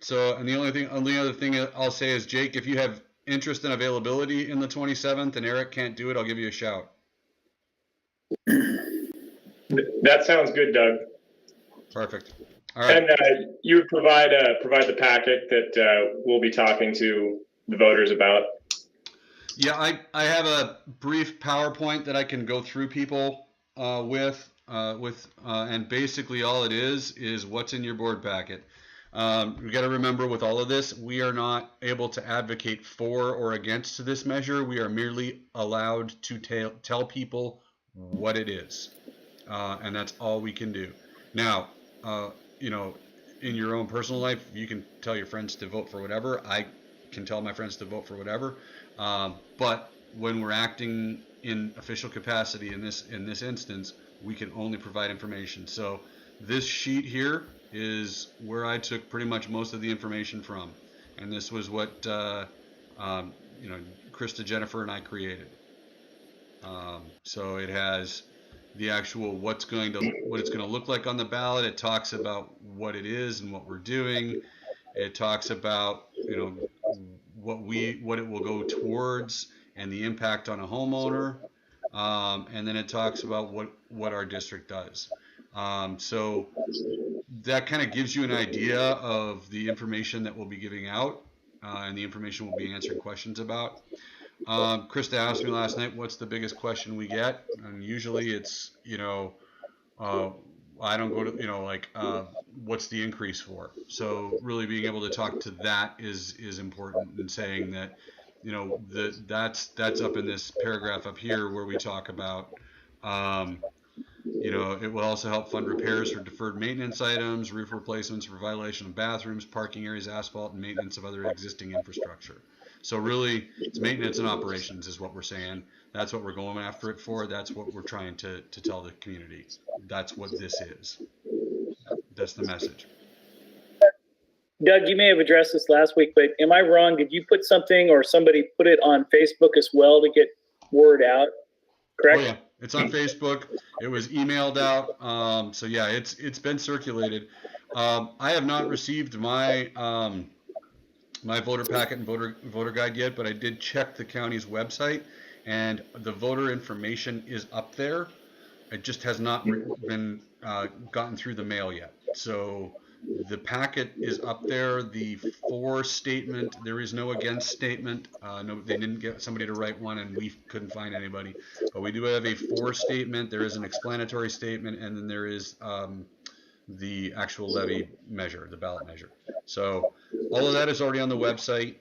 So, and the only other thing I'll say is, Jake, if you have interest and availability in the 27th and Eric can't do it, I'll give you a shout. That sounds good, Doug. Perfect. All right. And you would provide the packet that we'll be talking to the voters about. Yeah, I have a brief PowerPoint that I can go through people with, and basically all it is what's in your board packet. We got to remember with all of this, we are not able to advocate for or against this measure. We are merely allowed to tell people what it is, and that's all we can do. Now, in your own personal life, you can tell your friends to vote for whatever. I can tell my friends to vote for whatever. But when we're acting in official capacity in this instance, we can only provide information. So this sheet here is where I took pretty much most of the information from, and this was what Krista, Jennifer, and I created. So it has the actual what it's going to look like on the ballot. It talks about what it is and what we're doing. It talks about what it will go towards and the impact on a homeowner, and then it talks about what our district does. So that kind of gives you an idea of the information that we'll be giving out, and the information we'll be answering questions about. Krista asked me last night, what's the biggest question we get? And usually it's, I don't go to, what's the increase for? So really being able to talk to that is important, and saying that, that's up in this paragraph up here where we talk about, it will also help fund repairs for deferred maintenance items, roof replacements, revitalization of bathrooms, parking areas, asphalt, and maintenance of other existing infrastructure. So really, it's maintenance and operations is what we're saying. That's what we're going after it for. That's what we're trying to tell the community. That's what this is. That's the message. Doug, you may have addressed this last week, but am I wrong? Did you put something or somebody put it on Facebook as well to get word out? Correct? Oh, yeah. It's on Facebook. It was emailed out. So yeah, it's been circulated. I have not received my my voter packet and voter guide yet, but I did check the county's website, and the voter information is up there. It just has not been gotten through the mail yet. So the packet is up there. The for statement, there is no against statement. No, they didn't get somebody to write one, and we couldn't find anybody. But we do have a for statement. There is an explanatory statement, and then there is the actual levy measure, the ballot measure. So all of that is already on the website.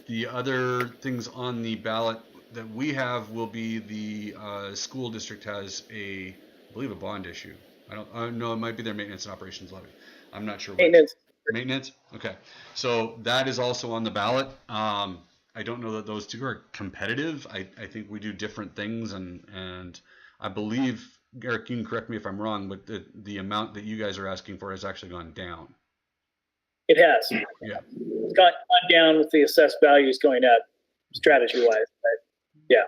The other things on the ballot that we have will be the school district has I believe a bond issue. I don't know, it might be their maintenance and operations levy. I'm not sure. Maintenance? Okay. So that is also on the ballot. I don't know that those two are competitive. I think we do different things, and I believe Eric, you can correct me if I'm wrong, but the amount that you guys are asking for has actually gone down. It has. Yeah. It's gone down with the assessed values going up strategy wise. Yeah.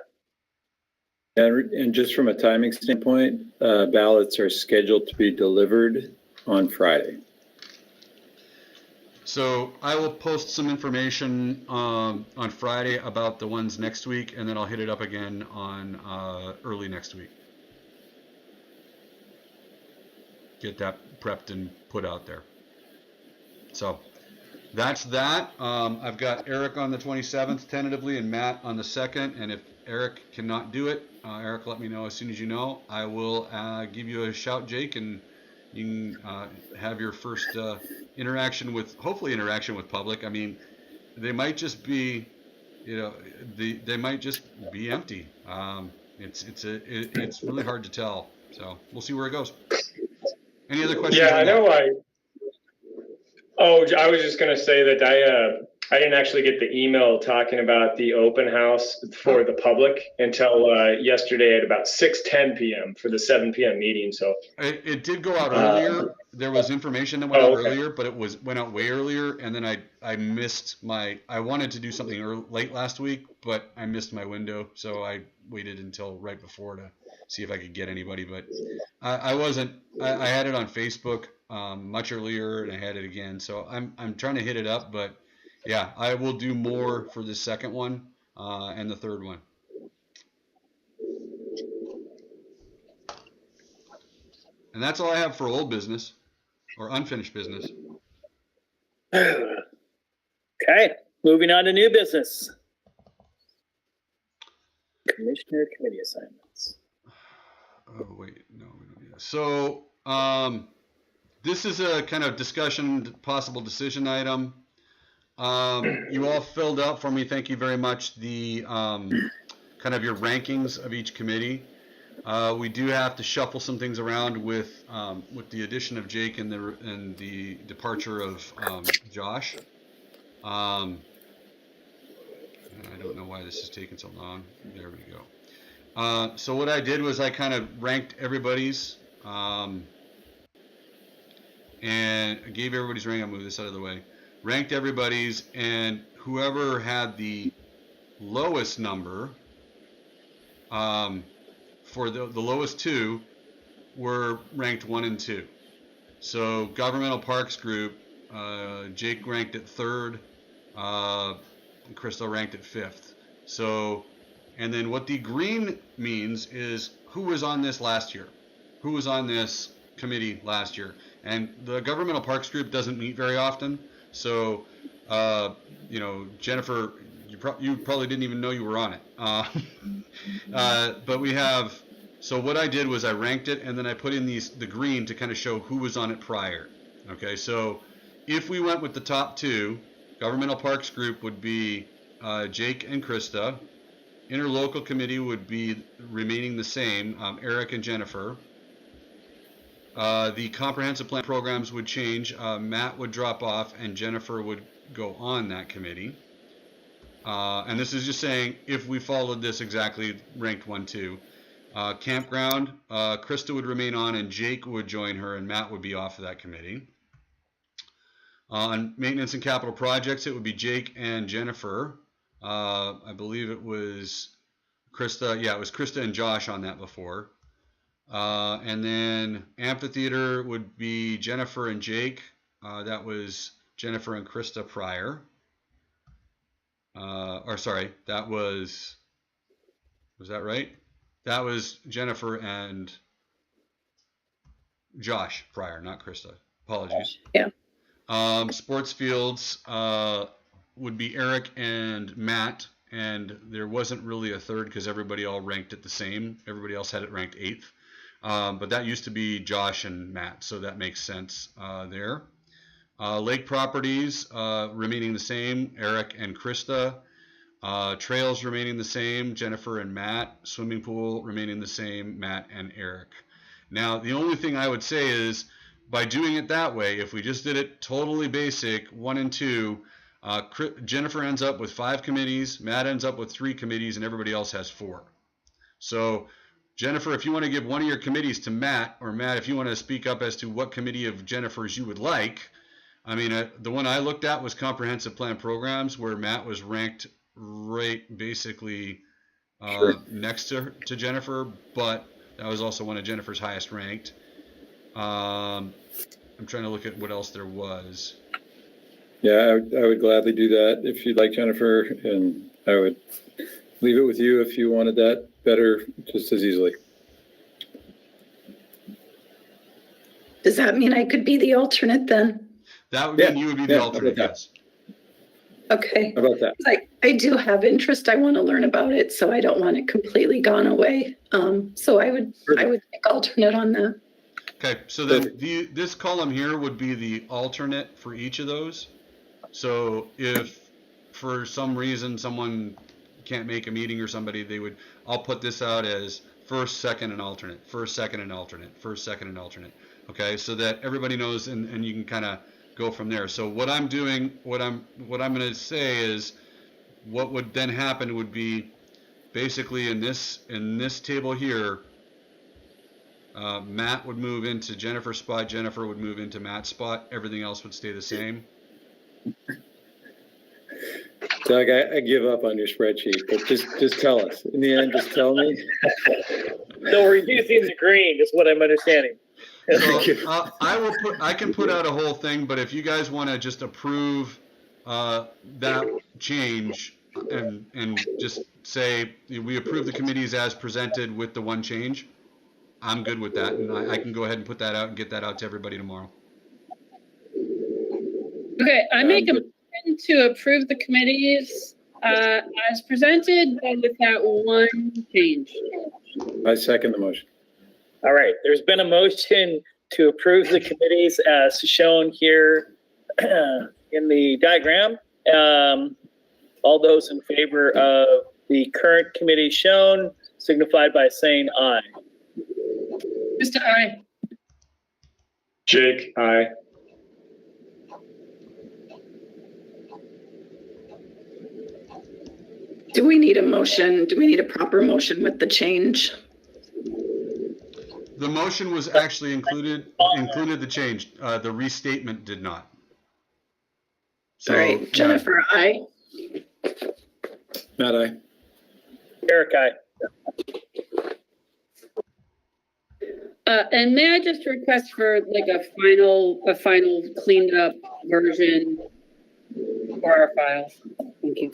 And just from a timing standpoint, ballots are scheduled to be delivered on Friday. So I will post some information on Friday about the ones next week, and then I'll hit it up again on early next week. Get that prepped and put out there. So that's that. I've got Eric on the 27th tentatively and Matt on the 2nd. And if Eric cannot do it, Eric, let me know as soon as you know. I will give you a shout, Jake, and you can have your first interaction with, hopefully interaction with public. I mean, they might just be, you know, they might just be empty. It's really hard to tell. So we'll see where it goes. Any other questions? Yeah, I know. I was just going to say that I didn't actually get the email talking about the open house for the public until yesterday at about 6:10 p.m. for the 7 p.m. meeting. So it did go out earlier. There was information that went out okay. earlier, but it went out way earlier, and then I missed I wanted to do something late last week, but I missed my window, so I waited until right before to see if I could get anybody. But I had it on Facebook much earlier, and I had it again, so I'm trying to hit it up. But yeah, I will do more for the second one and the third one. And that's all I have for old business or unfinished business. Okay, moving on to new business. Commissioner committee assignments. Oh, wait, no, we don't need that. So, this is a kind of discussion, possible decision item. You all filled out for me, thank you very much, the kind of your rankings of each committee. We do have to shuffle some things around with the addition of Jake and the departure of Josh. I don't know why this is taking so long. There we go. So what I did was I kind of ranked everybody's and gave everybody's rank. I'll move this out of the way. Ranked everybody's, and whoever had the lowest number for the lowest two were ranked 1 and 2. So Governmental Parks Group, Jake ranked at 3rd, Crystal ranked at 5th. So, and then what the green means is who was on this last year, who was on this committee last year. And the Governmental Parks Group doesn't meet very often. So, you know, Jennifer, you probably didn't even know you were on it. But we have, so what I did was I ranked it, and then I put in the green to kind of show who was on it prior. Okay, so if we went with the top 2, Governmental Parks Group would be Jake and Krista. Interlocal Committee would be remaining the same, Eric and Jennifer. The Comprehensive Plan programs would change. Matt would drop off, and Jennifer would go on that committee. And this is just saying if we followed this exactly, ranked 1, 2. Campground, Krista would remain on, and Jake would join her, and Matt would be off of that committee. On Maintenance and Capital Projects, it would be Jake and Jennifer. I believe it was Krista. Yeah, it was Krista and Josh on that before. And then Amphitheater would be Jennifer and Jake. That was Jennifer and Krista prior. Or sorry, that was that right? That was Jennifer and Josh prior, not Krista. Apologies. Yeah. Sports Fields would be Eric and Matt, and there wasn't really a third because everybody all ranked it the same. Everybody else had it ranked 8th. But that used to be Josh and Matt, so that makes sense there. Lake Properties remaining the same, Eric and Krista. Trails remaining the same, Jennifer and Matt. Swimming Pool remaining the same, Matt and Eric. Now, the only thing I would say is, by doing it that way, if we just did it totally basic, 1 and 2, Jennifer ends up with 5 committees, Matt ends up with 3 committees, and everybody else has 4. So Jennifer, if you want to give one of your committees to Matt, or Matt, if you want to speak up as to what committee of Jennifer's you would like. I mean, the one I looked at was comprehensive plan programs, where Matt was ranked right basically next to Jennifer, but that was also one of Jennifer's highest ranked. I'm trying to look at what else there was. Yeah, I would gladly do that if you'd like, Jennifer, and I would leave it with you if you wanted that better, just as easily. Does that mean I could be the alternate then? That would mean you would be the alternate, yes. Okay. How about that? I do have interest. I want to learn about it, so I don't want it completely gone away. So I would take alternate on that. Okay, so then this column here would be the alternate for each of those. So if for some reason someone can't make a meeting or somebody, I'll put this out as first, second, and alternate, first, second, and alternate, first, second, and alternate. Okay, so that everybody knows, and you can kind of go from there. So what I'm doing, what I'm going to say is, what would then happen would be basically in this table here, Matt would move into Jennifer's spot, Jennifer would move into Matt's spot, everything else would stay the same. Doug, I give up on your spreadsheet, but just tell us. In the end, just tell me. So we're reducing the green is what I'm understanding. So, I can put out a whole thing, but if you guys want to just approve that change and just say we approve the committees as presented with the one change, I'm good with that, and I can go ahead and put that out and get that out to everybody tomorrow. Okay, I make a motion to approve the committees as presented, but with that one change. I second the motion. All right, there's been a motion to approve the committees as shown here in the diagram. All those in favor of the current committee shown signify by saying aye. Mr. I. Jake, aye. Do we need a motion? Do we need a proper motion with the change? The motion was actually included the change. The restatement did not. So, All right, Jennifer, aye. Matt, aye. Eric, aye. And may I just request for like a final cleaned up version for our files? Thank you.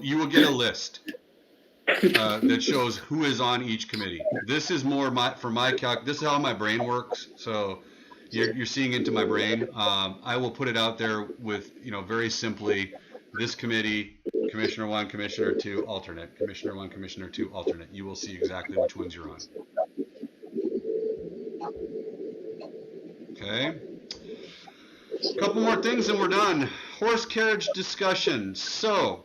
you will get a list that shows who is on each committee. This is more for my calc. This is how my brain works. So you're seeing into my brain. I will put it out there with, very simply, this committee, Commissioner 1, Commissioner 2, alternate, Commissioner 1, Commissioner 2, alternate. You will see exactly which ones you're on. Okay. A couple more things and we're done. Horse carriage discussion. So,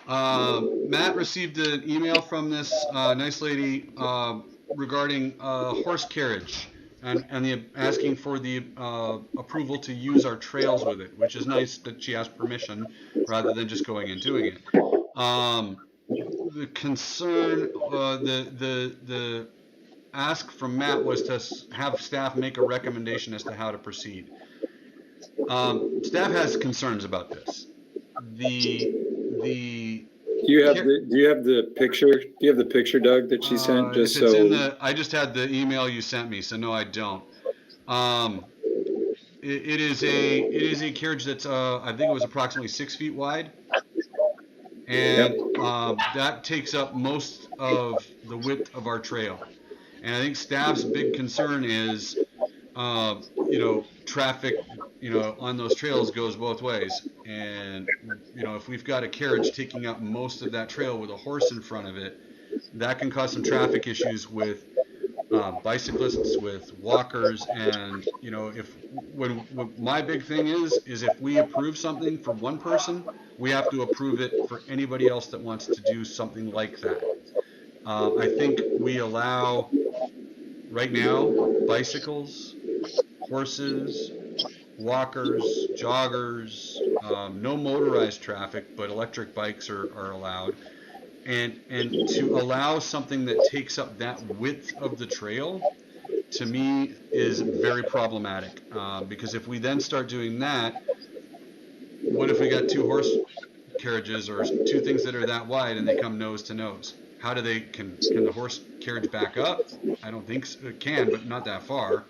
Matt received an email from this nice lady regarding horse carriage and asking for the approval to use our trails with it, which is nice that she asked permission rather than just going and doing it. The concern, the ask from Matt was to have staff make a recommendation as to how to proceed. Staff has concerns about this. Do you have the picture? Do you have the picture, Doug, that she sent? I just had the email you sent me, so no, I don't. It is a carriage that's I think it was approximately 6 feet wide, and that takes up most of the width of our trail. And I think staff's big concern is, traffic, on those trails goes both ways. And, if we've got a carriage taking up most of that trail with a horse in front of it, that can cause some traffic issues with bicyclists, with walkers. And, when my big thing is if we approve something for one person, we have to approve it for anybody else that wants to do something like that. I think we allow, right now, bicycles, horses, walkers, joggers, no motorized traffic, but electric bikes are allowed. And to allow something that takes up that width of the trail, to me, is very problematic. Because if we then start doing that, what if we got two horse carriages or two things that are that wide and they come nose to nose? How do they, can the horse carriage back up? I don't think so. It can, but not that far.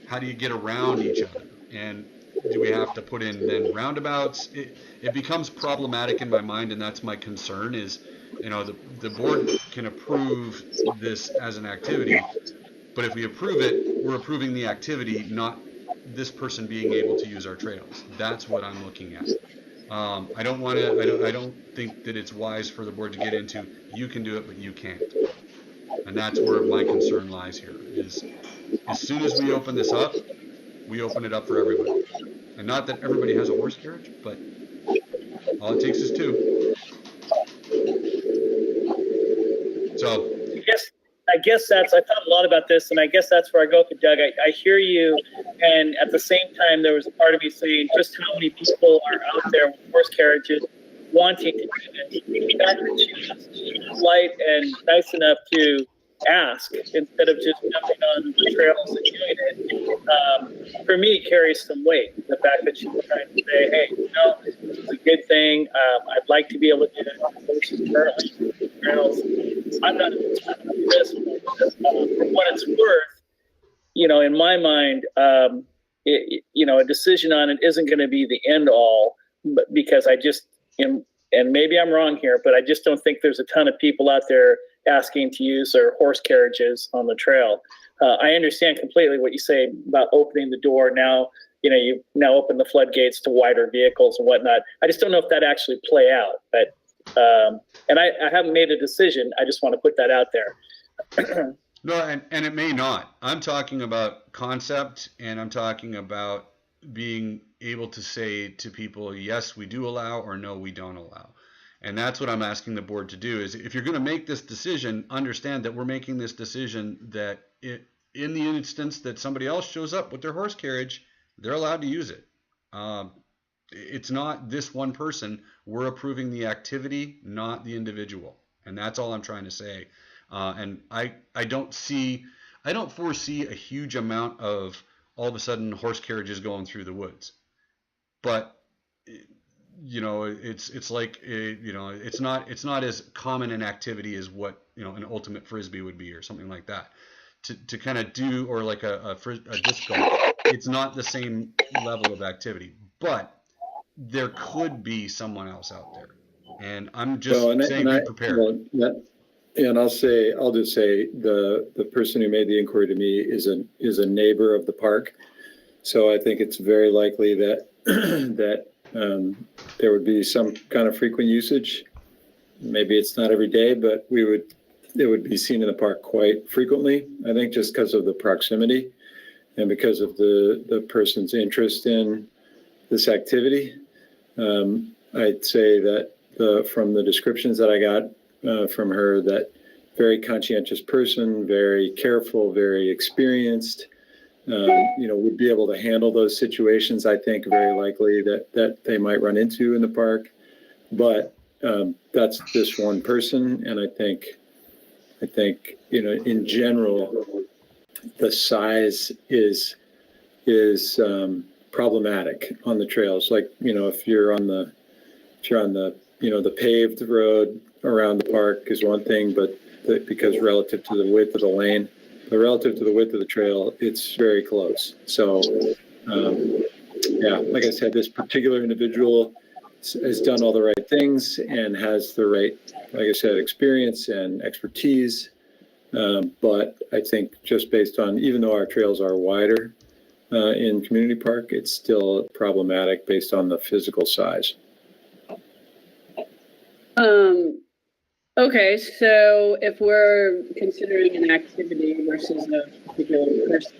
How do you get around each other? And do we have to put in then roundabouts? It becomes problematic in my mind, and that's my concern is, you know, the board can approve this as an activity, but if we approve it, we're approving the activity, not this person being able to use our trails. That's what I'm looking at. I don't want to. I don't think that it's wise for the board to get into. You can do it, but you can't. And that's where my concern lies here. Is as soon as we open this up, we open it up for everybody. And not that everybody has a horse carriage, but all it takes is two. So I guess I thought a lot about this, and I guess that's where I go with Doug. I hear you, and at the same time, there was a part of me saying just how many people are out there with horse carriages wanting to do this. The fact that she's light and nice enough to ask instead of just jumping on the trails and doing it, for me, carries some weight. The fact that she's trying to say, hey, you know, this is a good thing. I'd like to be able to do it. She's currently trails. I'm not this. For what it's worth, you know, in my mind, you know, a decision on it isn't going to be the end all, but because I just am, and maybe I'm wrong here, but I just don't think there's a ton of people out there asking to use their horse carriages on the trail. I understand completely what you say about opening the door. Now, you know, you now open the floodgates to wider vehicles and whatnot. I just don't know if that actually play out, but, and I haven't made a decision. I just want to put that out there. no, and it may not. I'm talking about concept, and I'm talking about being able to say to people, yes, we do allow, or no, we don't allow. And that's what I'm asking the board to do, is if you're going to make this decision, understand that we're making this decision that in the instance that somebody else shows up with their horse carriage, they're allowed to use it. It's not this one person. We're approving the activity, not the individual. And that's all I'm trying to say. And I don't foresee a huge amount of all of a sudden horse carriages going through the woods. But you know, it's like, you know, it's not as common an activity as what, you know, an ultimate frisbee would be or something like that. To kind of do, or like a disc golf, it's not the same level of activity, but there could be someone else out there, and I'm just saying be prepared. And I'll just say the person who made the inquiry to me is a neighbor of the park, so I think it's very likely that there would be some kind of frequent usage. Maybe it's not every day, but it would be seen in the park quite frequently, I think, just because of the proximity and because of the person's interest in this activity. I'd say that from the descriptions that I got from her, that very conscientious person, very careful, very experienced, you know, would be able to handle those situations, I think, very likely that they might run into in the park. But that's just one person, and I think, you know, in general, the size is problematic on the trails. Like, you know, if you're on the you know, the paved road around the park is one thing, but because relative to the width of the lane, but relative to the width of the trail, it's very close. So, yeah, like I said, this particular individual has done all the right things and has the right, like I said, experience and expertise. But I think just based on, even though our trails are wider in Community Park, it's still problematic based on the physical size. Okay, so if we're considering an activity versus a particular person,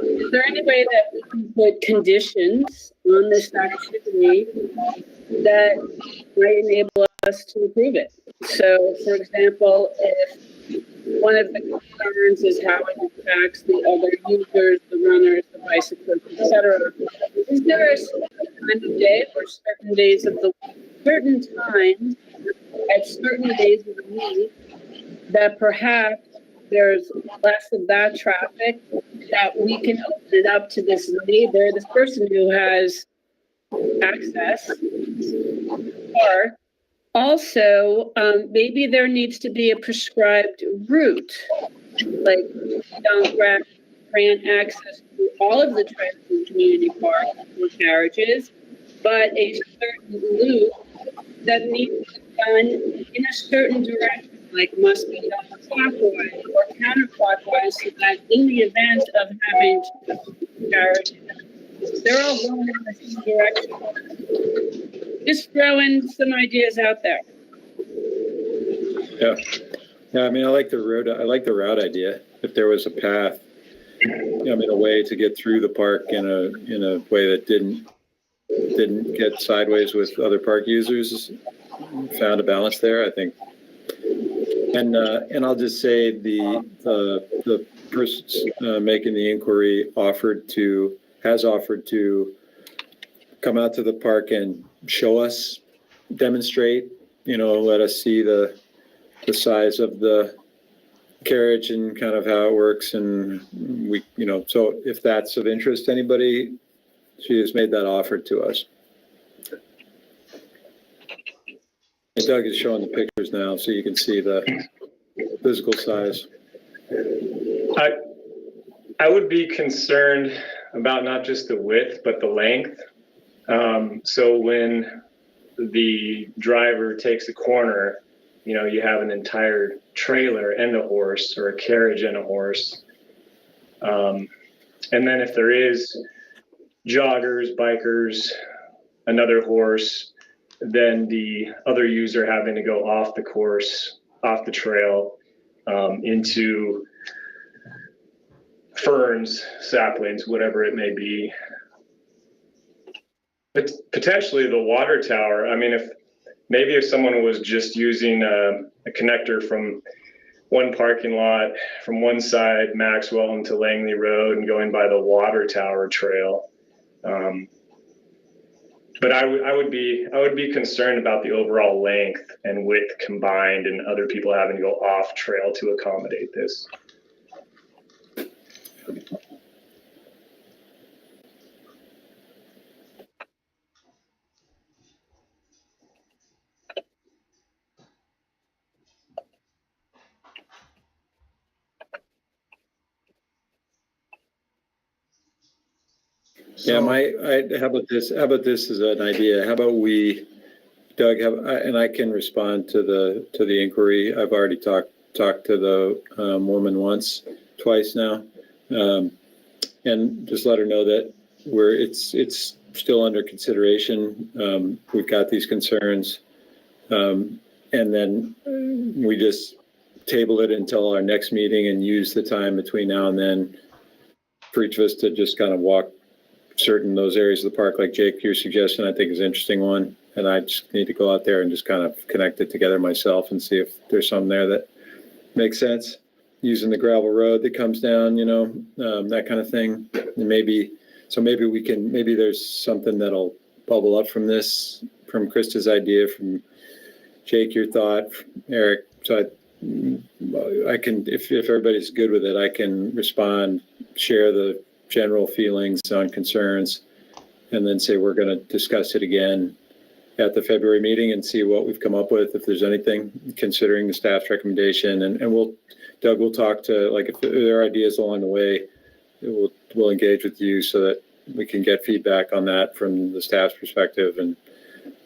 is there any way that we can put conditions on this activity that might enable us to approve it? So, for example, if one of the concerns is how it impacts the other users, the runners, the bicyclists, etc., is there a certain time of day or certain days of the certain times at certain days of the week, that perhaps there's less of that traffic, that we can open it up to this neighbor, this person who has access. Or also, maybe there needs to be a prescribed route, like don't grant access to all of the trails in community park for carriages, but a certain loop that needs to be done in a certain direction, like must be done clockwise or counterclockwise, so that in the event of having carriages, they're all going in the same direction. Just throwing some ideas out there. Yeah. Yeah, I mean, I like the route idea. If there was a path, I mean, a way to get through the park in a way that didn't get sideways with other park users, found a balance there, I think. And I'll just say the person making the inquiry has offered to come out to the park and show us, demonstrate, let us see the size of the carriage and kind of how it works. And we, so if that's of interest to anybody, she has made that offer to us. And Doug is showing the pictures now, so you can see the physical size. I would be concerned about not just the width, but the length. So when the driver takes a corner, you have an entire trailer and a horse, or a carriage and a horse. And then if there is joggers, bikers, another horse, then the other user having to go off the course, off the trail, into ferns, saplings, whatever it may be. But potentially the water tower, I mean, if someone was just using a connector from one parking lot from one side, Maxwell into Langley Road, and going by the water tower trail. But I would be concerned about the overall length and width combined, and other people having to go off trail to accommodate this. Yeah, how about this? How about this as an idea? How about we, Doug, and I can respond to the inquiry. I've already talked to the woman twice now, and just let her know that it's still under consideration. We've got these concerns, and then we just table it until our next meeting and use the time between now and then for each of us to just kind of walk those areas of the park, like Jake, your suggestion, I think is an interesting one. And I just need to go out there and just kind of connect it together myself and see if there's something there that makes sense. Using the gravel road that comes down, that kind of thing. And maybe there's something that'll bubble up from this, from Krista's idea, from Jake, your thought, Eric. So I can, if everybody's good with it, I can respond, share the general feelings on concerns, and then say we're going to discuss it again at the February meeting and see what we've come up with, if there's anything, considering the staff's recommendation. And Doug will talk to, like, if there are ideas along the way, we'll engage with you so that we can get feedback on that from the staff's perspective, and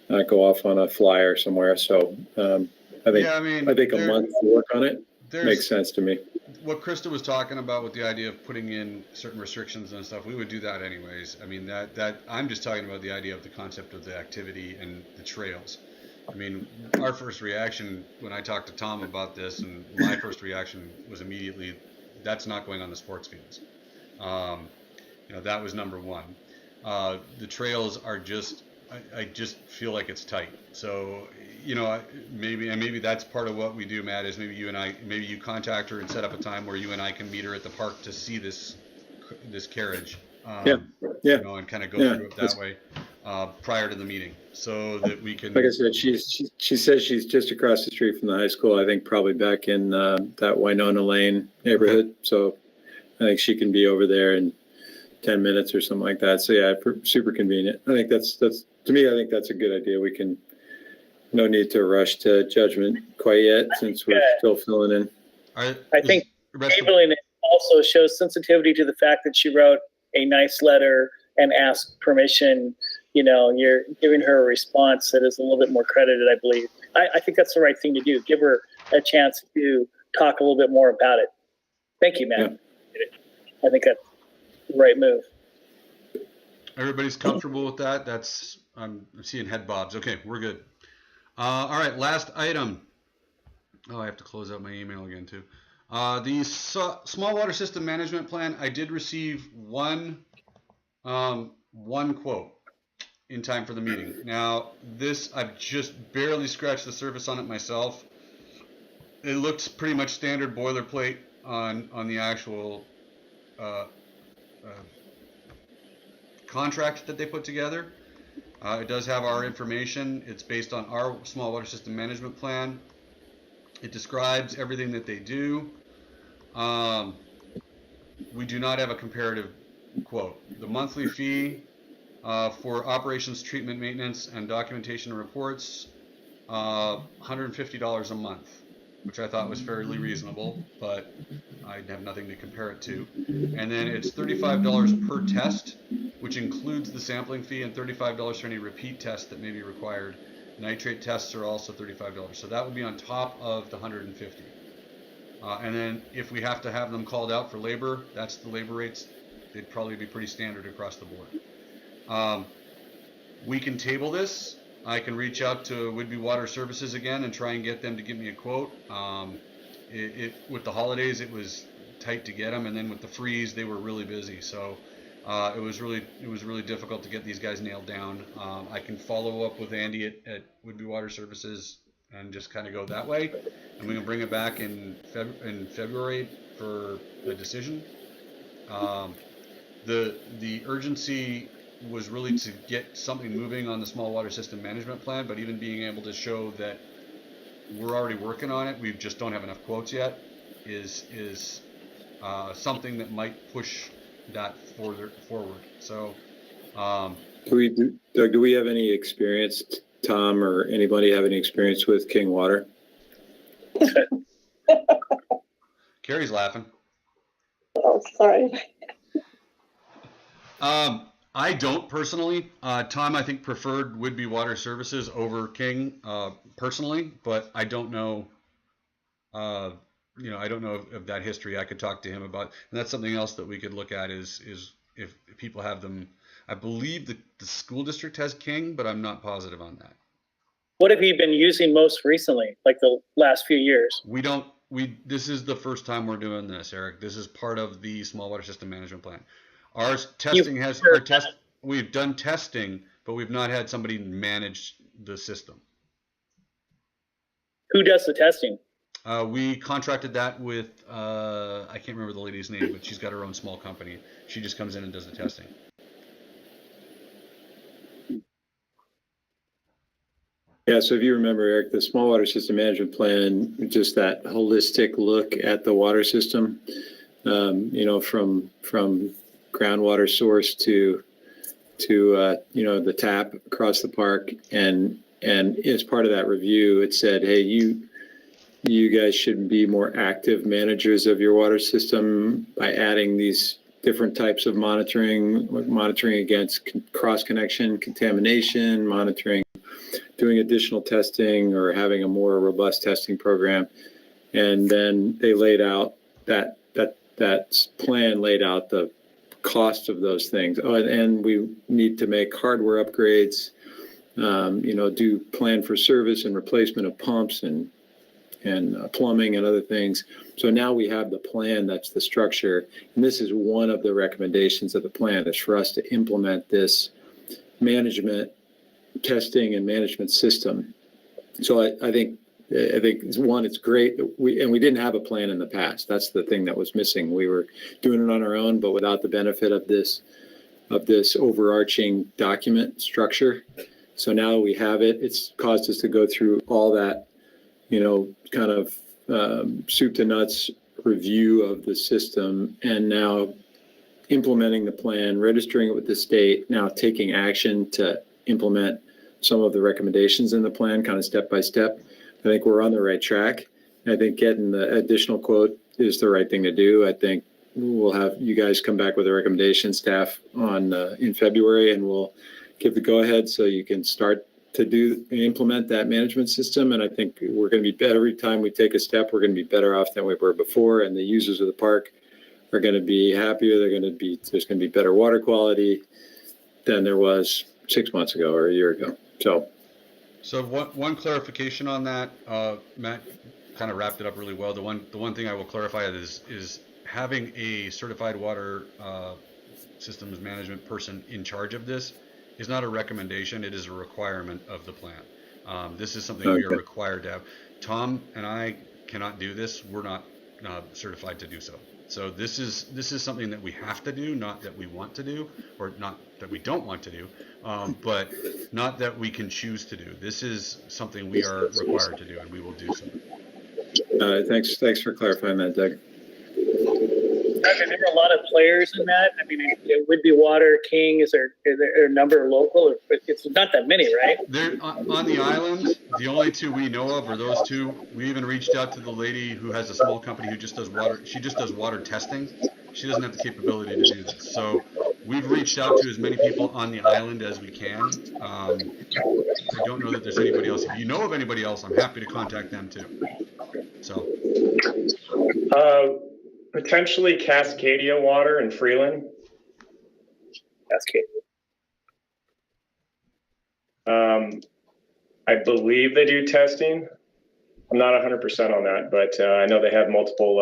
not go off on a flyer somewhere. So I think a month to work on it makes sense to me. What Krista was talking about with the idea of putting in certain restrictions and stuff, we would do that anyways. I mean, that I'm just talking about the idea of the concept of the activity and the trails. I mean, our first reaction when I talked to Tom about this, and my first reaction was immediately, that's not going on the sports fields. That was number one. The trails are just, I just feel like it's tight. So, maybe that's part of what we do, Matt, is maybe you contact her and set up a time where you and I can meet her at the park to see this carriage. And kind of go through it that way. prior to the meeting so that we can. Like I said, she says she's just across the street from the high school. I think probably back in that Winona Lane neighborhood. So I think she can be over there in 10 minutes or something like that. So yeah, super convenient. I think that's to me, I think that's a good idea. We can, no need to rush to judgment quite yet since we're still filling in. I think tabling it also shows sensitivity to the fact that she wrote a nice letter and asked permission. You know, you're giving her a response that is a little bit more credited, I believe. I think that's the right thing to do. Give her a chance to talk a little bit more about it. Thank you, Matt. Yeah. I think that's the right move. Everybody's comfortable with that? I'm seeing head bobs. Okay, we're good. All right, last item. Oh, I have to close out my email again too. The small water system management plan. I did receive one quote in time for the meeting. Now this, I've just barely scratched the surface on it myself. It looks pretty much standard boilerplate on the actual contract that they put together. It does have our information. It's based on our small water system management plan. It describes everything that they do. We do not have a comparative quote. The monthly fee for operations, treatment, maintenance, and documentation and reports, $150 a month, which I thought was fairly reasonable, but I have nothing to compare it to. And then it's $35 per test, which includes the sampling fee, and $35 for any repeat test that may be required. Nitrate tests are also $35. So that would be on top of the $150. And then if we have to have them called out for labor, that's the labor rates. They'd probably be pretty standard across the board. We can table this. I can reach out to Whidbey Water Services again and try and get them to give me a quote. With the holidays, it was tight to get them, and then with the freeze, they were really busy. So it was really difficult to get these guys nailed down. I can follow up with Andy at Whidbey Water Services and just kind of go that way, and we can bring it back in February for a decision. The urgency was really to get something moving on the small water system management plan, but even being able to show that we're already working on it, we just don't have enough quotes yet, is something that might push that forward. So do we have any experience, Tom, or anybody have any experience with King Water? Carrie's laughing. Oh, sorry. I don't personally. Tom, I think, preferred Whidbey Water Services over King personally, but I don't know. I don't know of that history. I could talk to him about, and that's something else that we could look at is if people have them. I believe the school district has King, but I'm not positive on that. What have you been using most recently, like the last few years? This is the first time we're doing this, Eric. This is part of the small water system management plan. Our testing we've done testing, but we've not had somebody manage the system. Who does the testing? We contracted that with, I can't remember the lady's name, but she's got her own small company. She just comes in and does the testing. Yeah, so if you remember, Eric, the small water system management plan, just that holistic look at the water system, from groundwater source to the tap across the park, and as part of that review, it said, hey, you guys should be more active managers of your water system by adding these different types of monitoring against cross connection, contamination, monitoring, doing additional testing, or having a more robust testing program. And then they laid out that plan laid out the cost of those things. Oh, and we need to make hardware upgrades, do plan for service and replacement of pumps and plumbing and other things. So now we have the plan, that's the structure. And this is one of the recommendations of the plan, is for us to implement this management, testing and management system. So I think it's great that we didn't have a plan in the past. That's the thing that was missing. We were doing it on our own, but without the benefit of this of this overarching document structure. So now we have it. It's caused us to go through all that, kind of soup to nuts review of the system, and now implementing the plan, registering it with the state, now taking action to implement some of the recommendations in the plan, kind of step by step. I think we're on the right track. I think getting the additional quote is the right thing to do. I think we'll have you guys come back with a recommendation, staff, on in February, and we'll give the go ahead so you can start to implement that management system. And I think we're going to be better every time we take a step. We're going to be better off than we were before, and the users of the park are going to be happier. There's going to be better water quality than there was 6 months ago or a year ago. So one clarification on that, Matt kind of wrapped it up really well. The one thing I will clarify is having a certified water systems management person in charge of this is not a recommendation. It is a requirement of the plan. This is something we are required to have. Tom and I cannot do this. We're not certified to do so. So this is something that we have to do, not that we want to do, or not that we don't want to do, but not that we can choose to do. This is something we are required to do, and we will do so. Thanks for clarifying that, Doug. Are there a lot of players in that? I mean, it would be Water King. Is there a number local? It's not that many, right? There on the island, the only two we know of are those two. We even reached out to the lady who has a small company who just does water. She just does water testing. She doesn't have the capability to do this. So we've reached out to as many people on the island as we can. I don't know that there's anybody else. If you know of anybody else, I'm happy to contact them too. So. Potentially Cascadia Water in Freeland. Cascadia. I believe they do testing. I'm not 100% on that, but I know they have multiple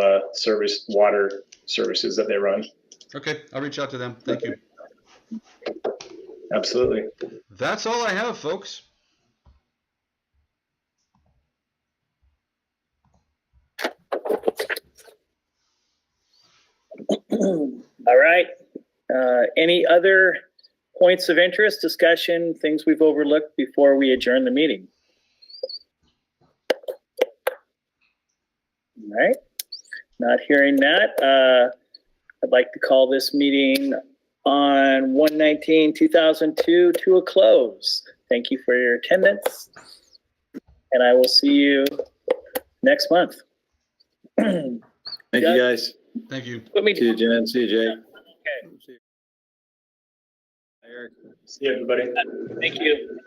water services that they run. Okay, I'll reach out to them. Thank you. Absolutely. That's all I have, folks. All right. Any other points of interest, discussion, things we've overlooked before we adjourn the meeting? All right. Not hearing that. I'd like to call this meeting on 1/19/2002 to a close. Thank you for your attendance, and I will see you next month. Thank you, guys. Thank you. See you, Jen. See you, Jay. Okay. See you, Eric. See you, everybody. Thank you.